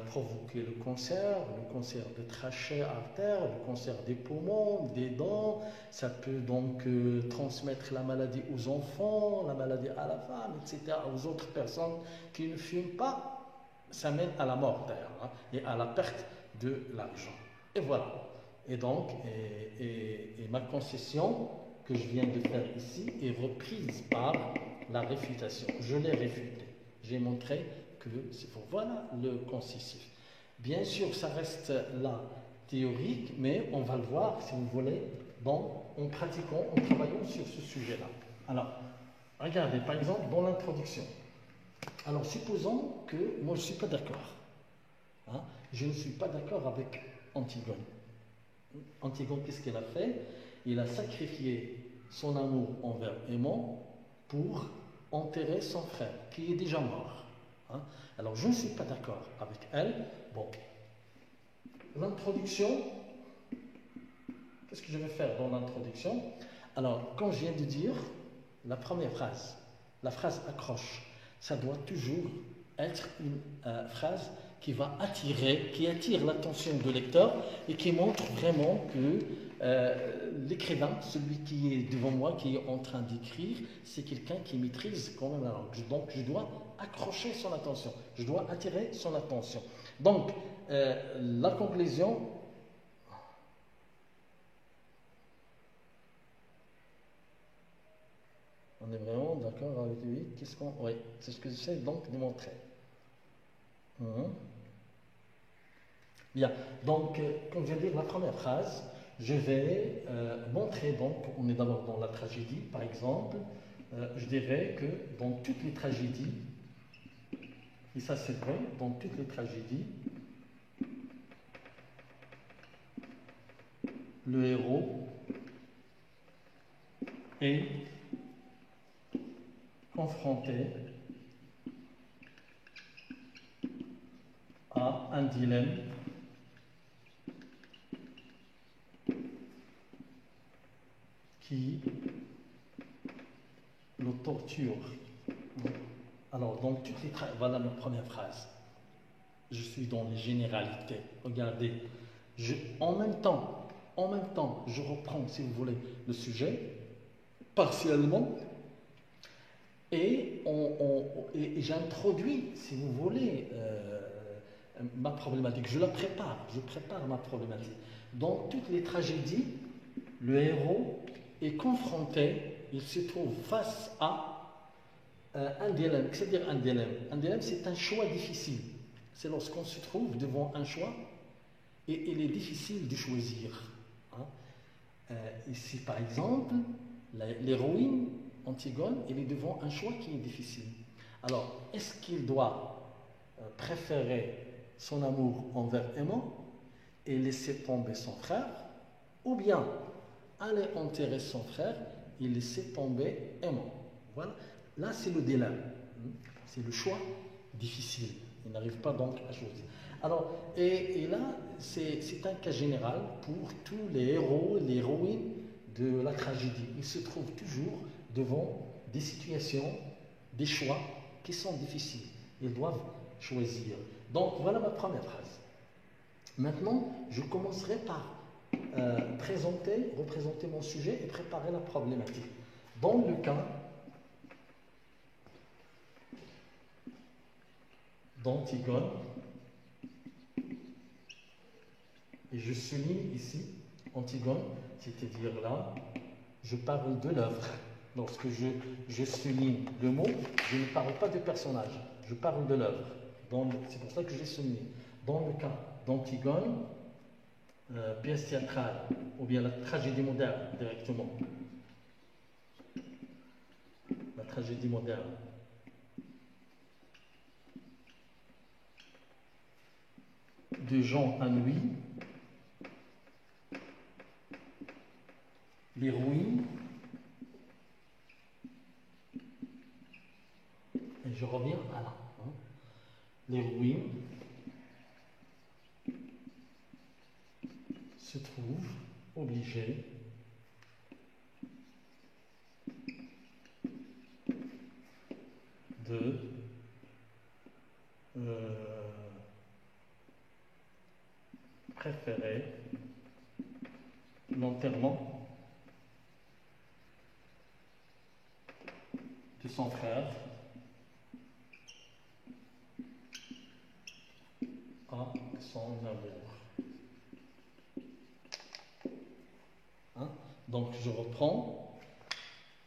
provoquer le cancer de trachée artère, le cancer des poumons, des dents, ça peut donc transmettre la maladie aux enfants, la maladie à la femme, etc., aux autres personnes qui ne fument pas, ça mène à la mort d'ailleurs, et à la perte de l'argent. Et voilà. Et donc, ma concession que je viens de faire ici est reprise par la réfutation. Je l'ai réfuté. J'ai montré que c'est faux. Voilà le concessif. Bien sûr, ça reste là théorique, mais on va le voir, si vous voulez, en pratiquant, en travaillant sur ce sujet-là. Alors, regardez, par exemple, dans l'introduction. Alors, supposons que moi, je ne suis pas d'accord. Je ne suis pas d'accord avec Antigone. Antigone, qu'est-ce qu'elle a fait? Il a sacrifié son amour envers Aimon pour enterrer son frère, qui est déjà mort. Alors, je ne suis pas d'accord avec elle. Bon, l'introduction, qu'est-ce que je vais faire dans l'introduction? Alors, quand je viens de dire la première phrase, la phrase accroche, ça doit toujours être une phrase qui va attirer, qui attire l'attention du lecteur et qui montre vraiment que l'écrivain, celui qui est devant moi, qui est en train d'écrire, c'est quelqu'un qui maîtrise quand même la langue. Donc, je dois accrocher son attention, je dois attirer son attention. Donc, la conclusion... On est vraiment d'accord avec lui. Qu'est-ce qu'on... Oui, c'est ce que j'essaie donc de montrer. Bien, donc, comme je viens de dire la première phrase, je vais montrer, donc, on est d'abord dans la tragédie, par exemple, je dirais que dans toutes les tragédies, et ça c'est vrai, dans toutes les tragédies, le héros est confronté à un dilemme qui le torture. Alors, donc, voilà ma première phrase. Je suis dans les généralités. Regardez, en même temps, je reprends, si vous voulez, le sujet, partiellement, et j'introduis, si vous voulez, ma problématique. Je prépare ma problématique. Dans toutes les tragédies, le héros est confronté, il se trouve face à un dilemme. C'est-à-dire un dilemme. Un dilemme, c'est un choix difficile. C'est lorsqu'on se trouve devant un choix et il est difficile de choisir. Ici, par exemple, l'héroïne Antigone, elle est devant un choix qui est difficile. Alors, est-ce qu'il doit préférer son amour envers Aimant et laisser tomber son frère, ou bien aller enterrer son frère et laisser tomber Aimant? Voilà, là c'est le dilemme, c'est le choix difficile. Il n'arrive pas donc à choisir. Alors, et là, c'est un cas général pour tous les héros, les héroïnes de la tragédie. Ils se trouvent toujours devant des situations, des choix qui sont difficiles. Ils doivent choisir. Donc, voilà ma première phrase. Maintenant, je commencerai par représenter mon sujet et préparer la problématique. Dans le cas d'Antigone, et je souligne ici Antigone, c'est-à-dire là, je parle de l'œuvre. Lorsque je souligne le mot, je ne parle pas du personnage, je parle de l'œuvre. C'est pour ça que je l'ai souligné. Dans le cas d'Antigone, pièce théâtrale, ou bien la tragédie moderne directement. La tragédie moderne. De Jean Anouilh, l'héroïne, et je reviens à là. L'héroïne se trouve obligée de préférer l'enterrement de son frère à son amour. Donc je reprends.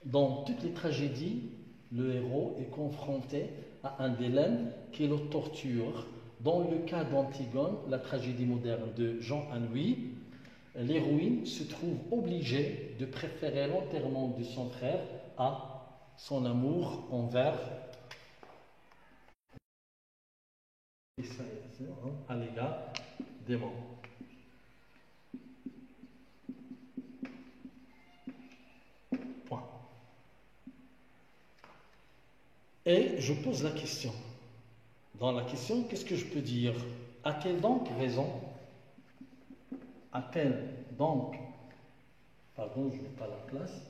Dans toutes les tragédies, le héros est confronté à un dilemme qui le torture. Dans le cas d'Antigone, la tragédie moderne de Jean Anouilh, l'héroïne se trouve obligée de préférer l'enterrement de son frère à son amour envers à l'égard d'Aimant. Point. Et je pose la question. Dans la question, qu'est-ce que je peux dire? A-t-elle donc raison? A-t-elle donc... Pardon, je n'ai pas la place.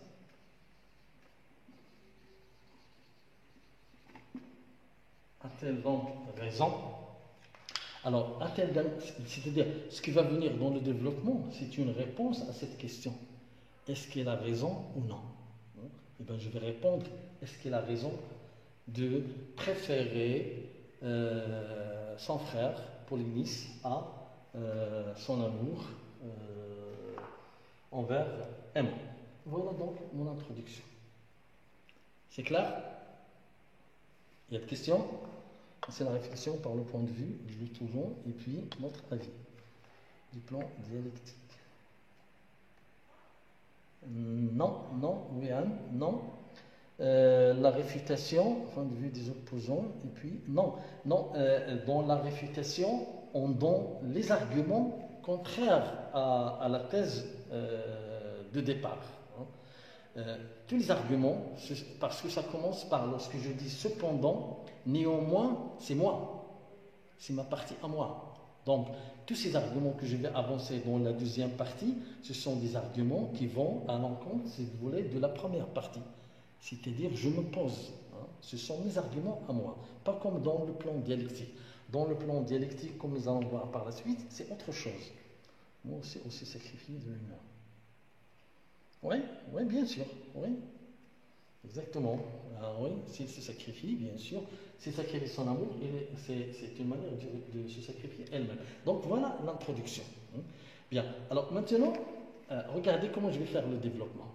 A-t-elle donc raison? Alors, a-t-elle... C'est-à-dire, ce qui va venir dans le développement, c'est une réponse à cette question. Est-ce qu'elle a raison ou non? Eh bien, je vais répondre, est-ce qu'elle a raison de préférer son frère, Polynice, à son amour envers Aimant. Voilà donc mon introduction. C'est clair? Il y a des questions? C'est la réflexion par le point de vue du l'étudiant et puis notre avis du plan dialectique. Non, non, oui, Anne, non. La réfutation, point de vue des opposants, et puis non, non, dans la réfutation, on donne les arguments contraires à la thèse de départ. Tous les arguments, parce que ça commence par lorsque je dis cependant, néanmoins, c'est moi, c'est ma partie à moi. Donc, tous ces arguments que je vais avancer dans la deuxième partie, ce sont des arguments qui vont à l'encontre, si vous voulez, de la première partie. C'est-à-dire, je me pose. Ce sont mes arguments à moi, pas comme dans le plan dialectique. Dans le plan dialectique, comme nous allons voir par la suite, c'est autre chose. Moi aussi sacrifié de l'humain. Oui, oui, bien sûr, oui. Exactement. Oui, s'il se sacrifie, bien sûr, s'il sacrifie son amour, c'est une manière de se sacrifier elle-même. Donc voilà l'introduction. Bien, alors maintenant, regardez comment je vais faire le développement.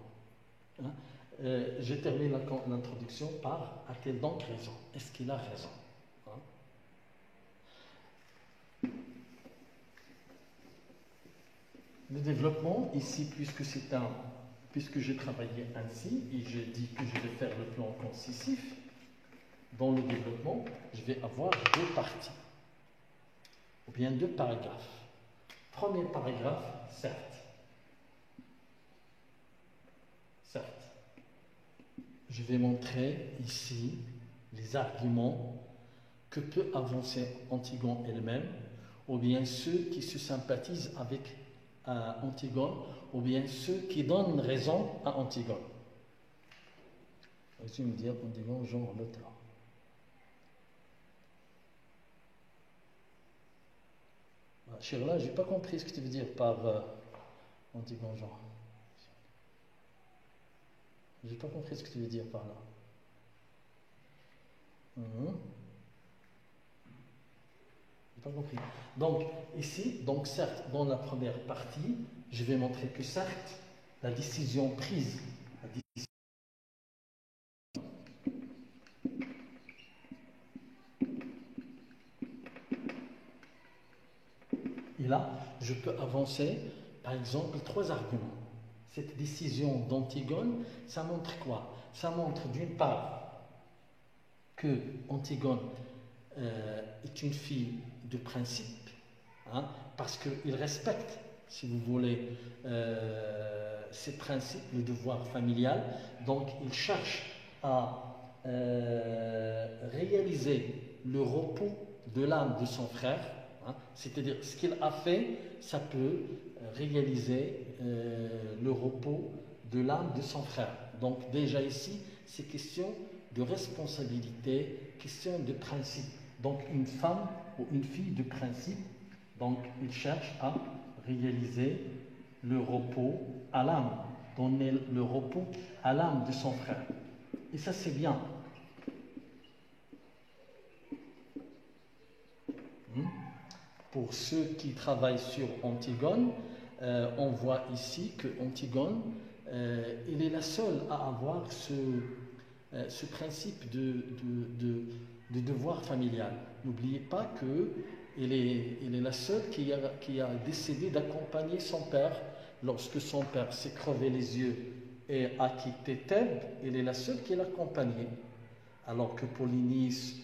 Je termine l'introduction par a-t-il donc raison? Est-ce qu'il a raison? Le développement, ici, puisque j'ai travaillé ainsi et je dis que je vais faire le plan concisif, dans le développement, je vais avoir deux parties, ou bien deux paragraphes. Premier paragraphe, certes. Je vais montrer ici les arguments que peut avancer Antigone elle-même, ou bien ceux qui se sympathisent avec Antigone, ou bien ceux qui donnent raison à Antigone. Je vais me dire Antigone, genre l'autre. Chirla, je n'ai pas compris ce que tu veux dire par Antigone, genre. Je n'ai pas compris ce que tu veux dire par là. J'ai pas compris. Donc, ici, donc certes, dans la première partie, je vais montrer que certes, la décision prise, et là, je peux avancer, par exemple, trois arguments. Cette décision d'Antigone, ça montre quoi? Ça montre d'une part que Antigone est une fille de principe, parce qu'il respecte, si vous voulez, ses principes, le devoir familial. Donc, il cherche à réaliser le repos de l'âme de son frère. C'est-à-dire, ce qu'il a fait, ça peut réaliser le repos de l'âme de son frère. Donc, déjà ici, c'est question de responsabilité, question de principe. Donc, une femme ou une fille de principe, donc, il cherche à réaliser le repos à l'âme, donner le repos à l'âme de son frère. Et ça, c'est bien. Pour ceux qui travaillent sur Antigone, on voit ici que Antigone, il est la seule à avoir ce principe de devoir familial. N'oubliez pas qu'elle est la seule qui a décidé d'accompagner son père lorsque son père s'est crevé les yeux et a quitté Thèbes. Elle est la seule qui l'accompagnait, alors que Polynice,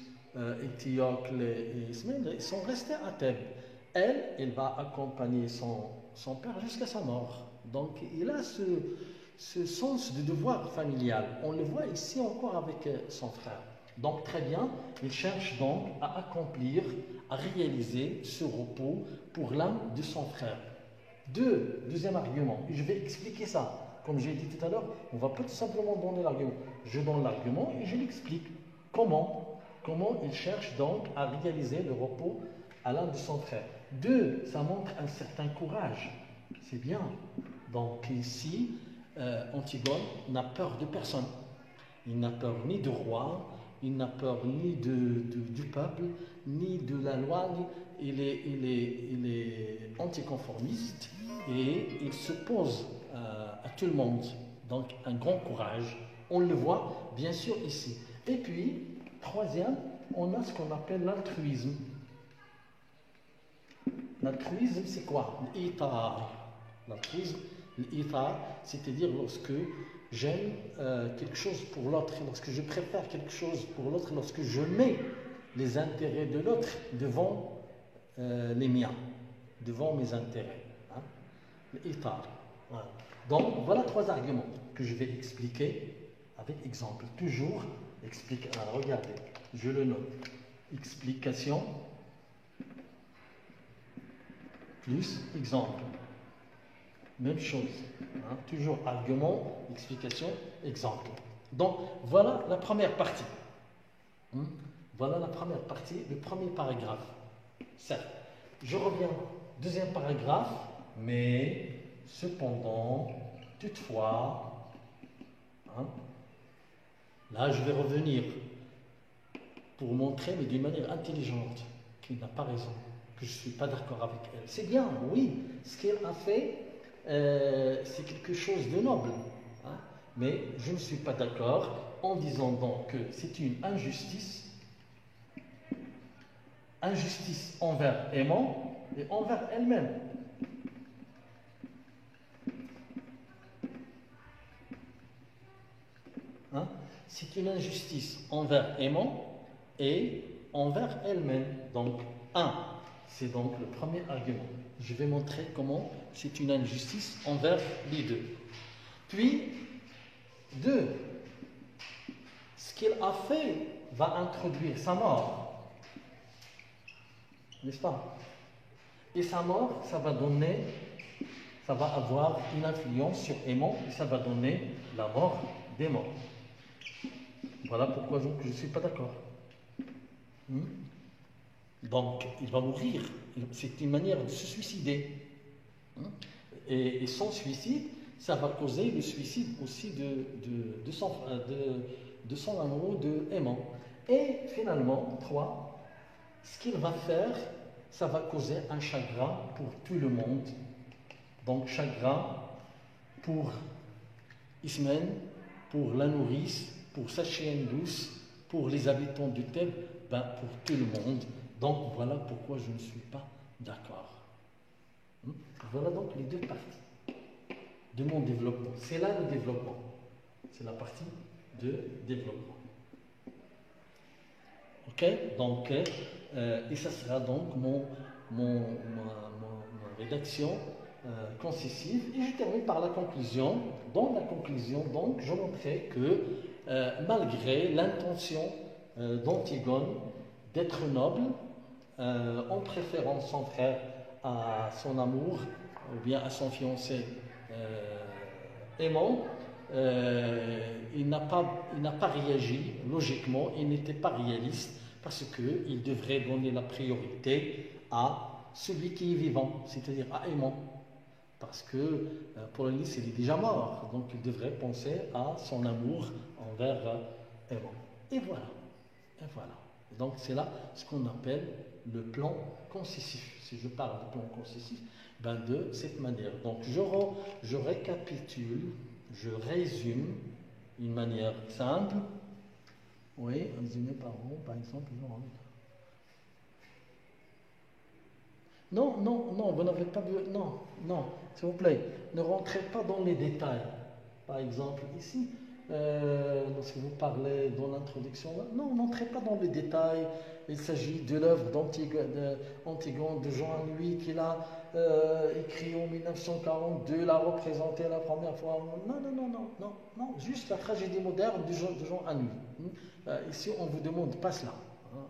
Étiocle et Ismaël, ils sont restés à Thèbes. Elle va accompagner son père jusqu'à sa mort. Donc il a ce sens de devoir familial. On le voit ici encore avec son frère. Donc très bien, il cherche donc à accomplir, à réaliser ce repos pour l'âme de son frère. Deuxième argument, et je vais expliquer ça. Comme j'ai dit tout à l'heure, on ne va pas tout simplement donner l'argument. Je donne l'argument et je l'explique. Comment il cherche donc à réaliser le repos à l'âme de son frère. Ça montre un certain courage. C'est bien. Donc ici, Antigone n'a peur de personne. Il n'a peur ni du roi, il n'a peur ni du peuple, ni de la loi. Il est anticonformiste et il s'oppose à tout le monde. Donc un grand courage, On le voit bien sûr ici. Et puis, troisième, on a ce qu'on appelle l'altruisme. L'altruisme, c'est quoi? L'ithar. L'altruisme, l'ithar, c'est-à-dire lorsque j'aime quelque chose pour l'autre, lorsque je préfère quelque chose pour l'autre, lorsque je mets les intérêts de l'autre devant les miens, devant mes intérêts. Hein? L'ithar. Voilà. Donc, voilà trois arguments que je vais expliquer avec exemple. Toujours, regardez, je le note. Explication plus exemple. Même chose. Hein? Toujours argument, explication, exemple. Donc, voilà la première partie. Voilà la première partie, le premier paragraphe. Certes. Je reviens, deuxième paragraphe, mais cependant, toutefois, hein, là je vais revenir pour montrer, mais d'une manière intelligente, qu'il n'a pas raison, que je ne suis pas d'accord avec elle. C'est bien, oui, ce qu'elle a fait, c'est quelque chose de noble, hein, mais je ne suis pas d'accord en disant donc que c'est une injustice, injustice envers aimant et envers elle-même. Hein? C'est une injustice envers aimant et envers elle-même. Donc, c'est donc le premier argument. Je vais montrer comment c'est une injustice envers les deux. Puis, 2, ce qu'il a fait va introduire sa mort. N'est-ce pas? Et sa mort, ça va avoir une influence sur aimant et ça va donner la mort d'aimant. Voilà pourquoi donc je ne suis pas d'accord. Donc, il va mourir. C'est une manière de se suicider. Et son suicide, ça va causer le suicide aussi de son amoureux, de aimant. Et finalement, 3, ce qu'il va faire, ça va causer un chagrin pour tout le monde. Donc, chagrin pour Ismène, pour la nourrice, pour sa chienne douce, pour les habitants du Thèbes, pour tout le monde. Donc, voilà pourquoi je ne suis pas d'accord. Voilà donc les deux parties de mon développement. C'est là le développement. C'est la partie de développement. Ok? Donc, et ça sera donc ma rédaction concessive. Et je termine par la conclusion. Dans la conclusion, donc, je montrais que malgré l'intention d'Antigone d'être noble, en préférant son frère à son amour, ou bien à son fiancé aimant, il n'a pas réagi logiquement, il n'était pas réaliste, parce qu'il devrait donner la priorité à celui qui est vivant, c'est-à-dire à aimant. Parce que Polonius, il est déjà mort, donc il devrait penser à son amour envers aimant. Et voilà. Et voilà. Donc c'est là ce qu'on appelle le plan concessif. Si je parle de plan concessif, de cette manière. Donc je récapitule, je résume d'une manière simple. Oui, résumé par exemple. Non, vous n'avez pas vu. Non, s'il vous plaît, ne rentrez pas dans les détails. Par exemple, ici, lorsque vous parlez dans l'introduction, non, n'entrez pas dans les détails. Il s'agit de l'œuvre d'Antigone de Jean Anouilh qu'il a écrit en 1942, l'a représenté la première fois. Non, juste la tragédie moderne de Jean Anouilh. Ici, on ne vous demande pas cela.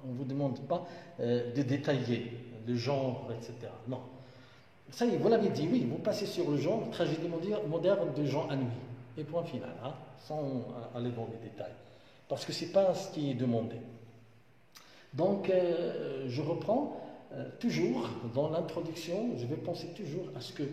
On ne vous demande pas de détailler le genre, etc. Non. Ça y est, vous l'avez dit, oui, vous passez sur le genre, tragédie moderne de Jean Anouilh. Et point final, sans aller dans les détails. Parce que ce n'est pas ce qui est demandé. Donc, je reprends toujours dans l'introduction, je vais penser toujours à ce que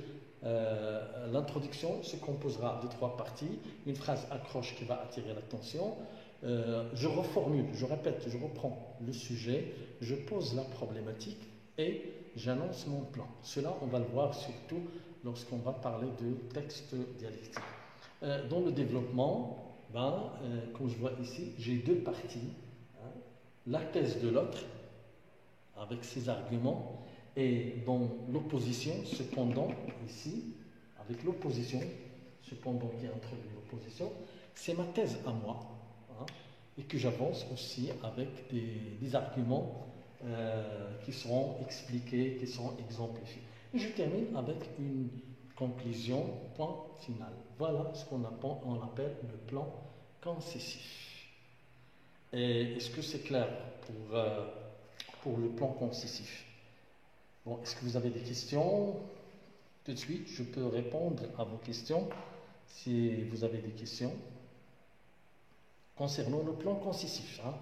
l'introduction se composera de 3 parties. Une phrase accroche qui va attirer l'attention. Je reformule, je répète, je reprends le sujet, je pose la problématique et j'annonce mon plan. Cela, on va le voir surtout lorsqu'on va parler de texte dialectique. Dans le développement, Comme je vois ici, j'ai deux parties. Hein. La thèse de l'autre, avec ses arguments, et dans l'opposition, cependant, ici, avec l'opposition, cependant qui introduit l'opposition, c'est ma thèse à moi, hein, et que j'avance aussi avec des arguments qui seront expliqués, qui seront exemplifiés. Et je termine avec une conclusion, point final. Voilà ce qu'on appelle le plan concessif. Et est-ce que c'est clair pour le plan concessif? Bon, est-ce que vous avez des questions? Tout de suite, je peux répondre à vos questions si vous avez des questions concernant le plan concessif. Hein.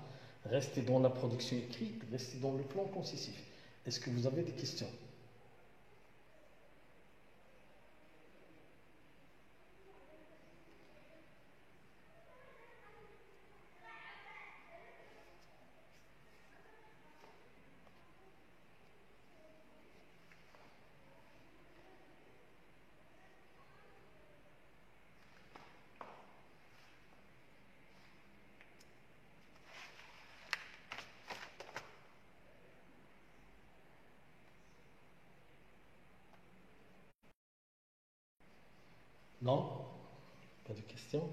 Restez dans la production écrite, restez dans le plan concessif. Est-ce que vous avez des questions? Non? Pas de questions?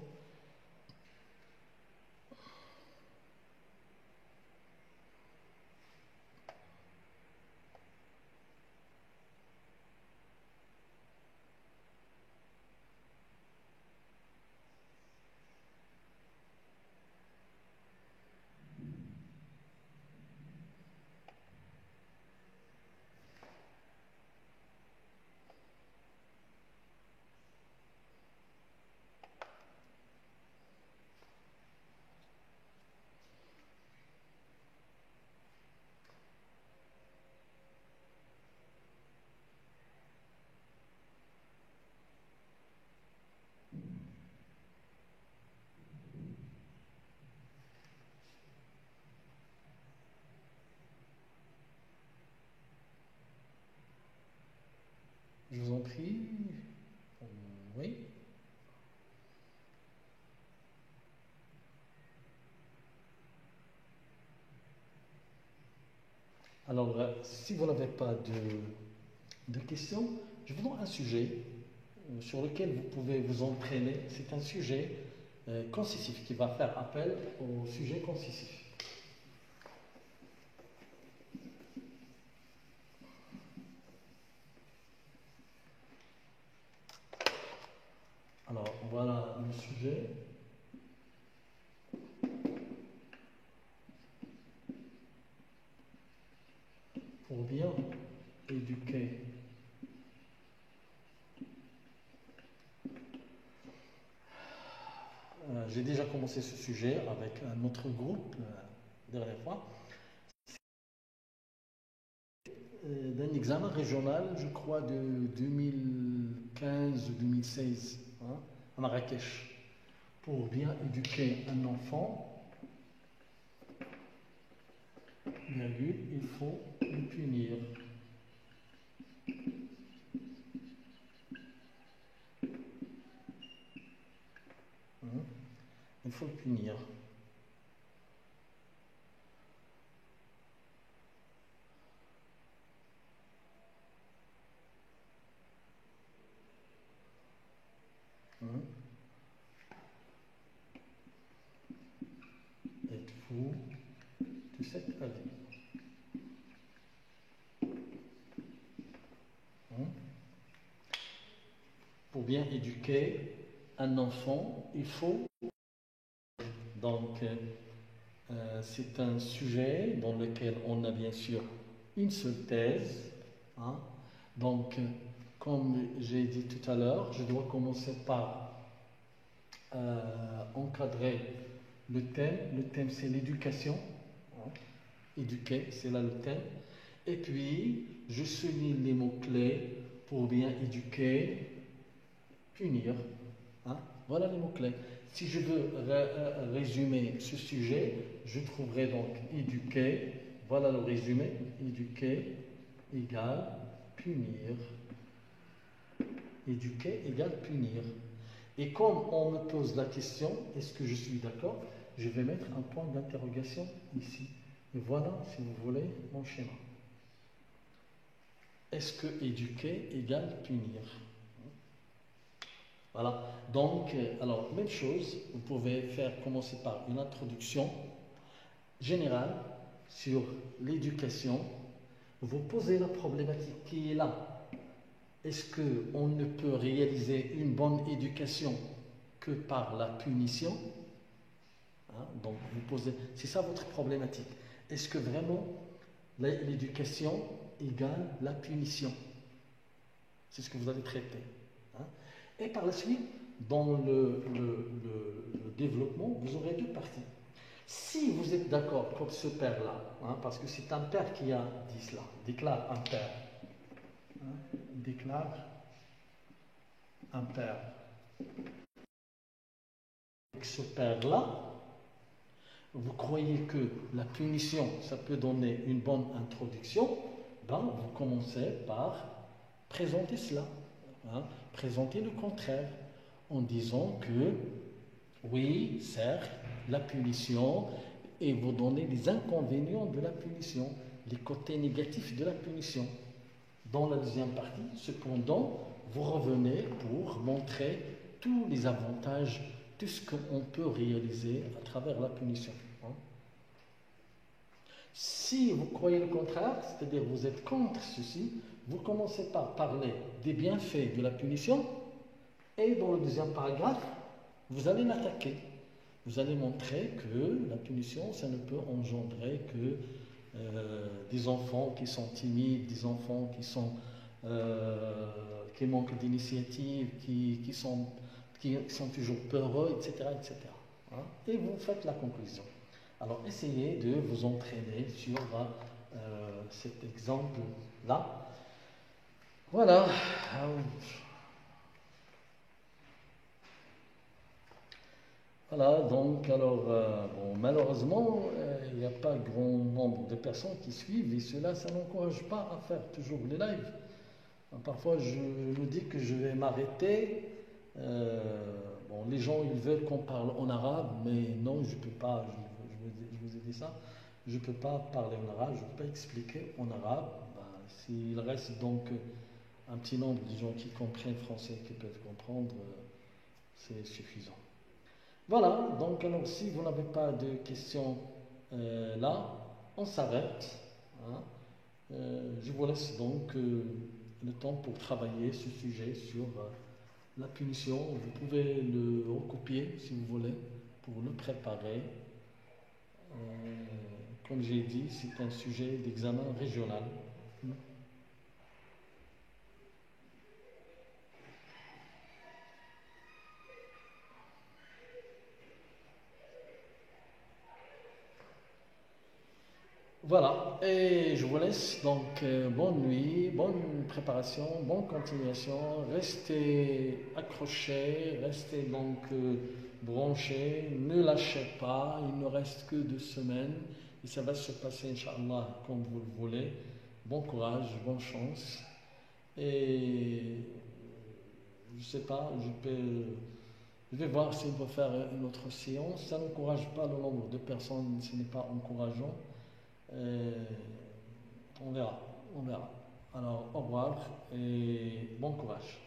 Je vous en prie. Oui. Alors, si vous n'avez pas de questions, je vous donne un sujet sur lequel vous pouvez vous entraîner. C'est un sujet concessif qui va faire appel au sujet concessif. Alors, voilà le sujet. Pour bien éduquer j'ai déjà commencé ce sujet avec un autre groupe dernière fois, d'un examen régional, je crois, de 2015 ou 2016, hein, à Marrakech. Pour bien éduquer un enfant, il faut le punir. Hein, il faut le punir. Hein. Êtes-vous de cet avis? Hein. Pour bien éduquer un enfant, il faut donc c'est un sujet dans lequel on a bien sûr une seule thèse. Hein. Donc, comme j'ai dit tout à l'heure, je dois commencer par encadrer le thème. Le thème, c'est l'éducation. Hein. Éduquer, c'est là le thème. Et puis, je souligne les mots-clés pour bien éduquer, punir. Hein. Voilà les mots-clés. Si je veux résumer ce sujet, je trouverai donc éduquer, voilà le résumé, éduquer égale punir. Éduquer égale punir. Et comme on me pose la question, est-ce que je suis d'accord? Je vais mettre un point d'interrogation ici. Et voilà, si vous voulez, mon schéma. Est-ce que éduquer égale punir? Voilà. Donc, alors, même chose, vous pouvez faire commencer par une introduction générale sur l'éducation. Vous posez la problématique qui est là. Est-ce qu'on ne peut réaliser une bonne éducation que par la punition? Hein, donc, vous posez, c'est ça votre problématique. Est-ce que vraiment l'éducation égale la punition? C'est ce que vous allez traiter. Hein. Et par la suite, dans le développement, vous aurez deux parties. Si vous êtes d'accord comme ce père-là, hein, parce que c'est un père qui a dit cela, déclare un père. Hein, déclare un père. Avec ce père-là, vous croyez que la punition, ça peut donner une bonne introduction, ben, vous commencez par présenter cela, hein, présenter le contraire, en disant que, oui, certes, la punition, et vous donnez les inconvénients de la punition, les côtés négatifs de la punition. Dans la deuxième partie, cependant, vous revenez pour montrer tous les avantages, tout ce qu'on peut réaliser à travers la punition. Si vous croyez le contraire, c'est-à-dire vous êtes contre ceci, vous commencez par parler des bienfaits de la punition et dans le deuxième paragraphe, vous allez l'attaquer. Vous allez montrer que la punition, ça ne peut engendrer que des enfants qui sont timides, des enfants qui manquent d'initiative, qui sont toujours peureux, etc. etc. Hein? Et vous faites la conclusion. Alors essayez de vous entraîner sur cet exemple-là. Voilà. Voilà, donc alors, bon, malheureusement, il n'y a pas grand nombre de personnes qui suivent et cela, ça n'encourage pas à faire toujours les lives. Parfois, je me dis que je vais m'arrêter. Bon, les gens, ils veulent qu'on parle en arabe, mais non, je ne peux pas, je vous ai dit ça, je ne peux pas parler en arabe, je ne peux pas expliquer en arabe. Ben, s'il reste donc un petit nombre de gens qui comprennent français, qui peuvent comprendre, c'est suffisant. Voilà, donc alors si vous n'avez pas de questions là, on s'arrête. Hein. Je vous laisse donc le temps pour travailler ce sujet sur la punition. Vous pouvez le recopier si vous voulez pour le préparer. Comme j'ai dit, c'est un sujet d'examen régional. Voilà, et je vous laisse donc bonne nuit, bonne préparation, bonne continuation, restez accrochés, restez donc branchés, ne lâchez pas, il ne reste que 2 semaines et ça va se passer, Inch'Allah, comme vous le voulez. Bon courage, bonne chance et je ne sais pas, je vais voir si on peut faire une autre séance. Ça n'encourage pas le nombre de personnes, ce n'est pas encourageant. On verra, on verra. Alors, au revoir et bon courage.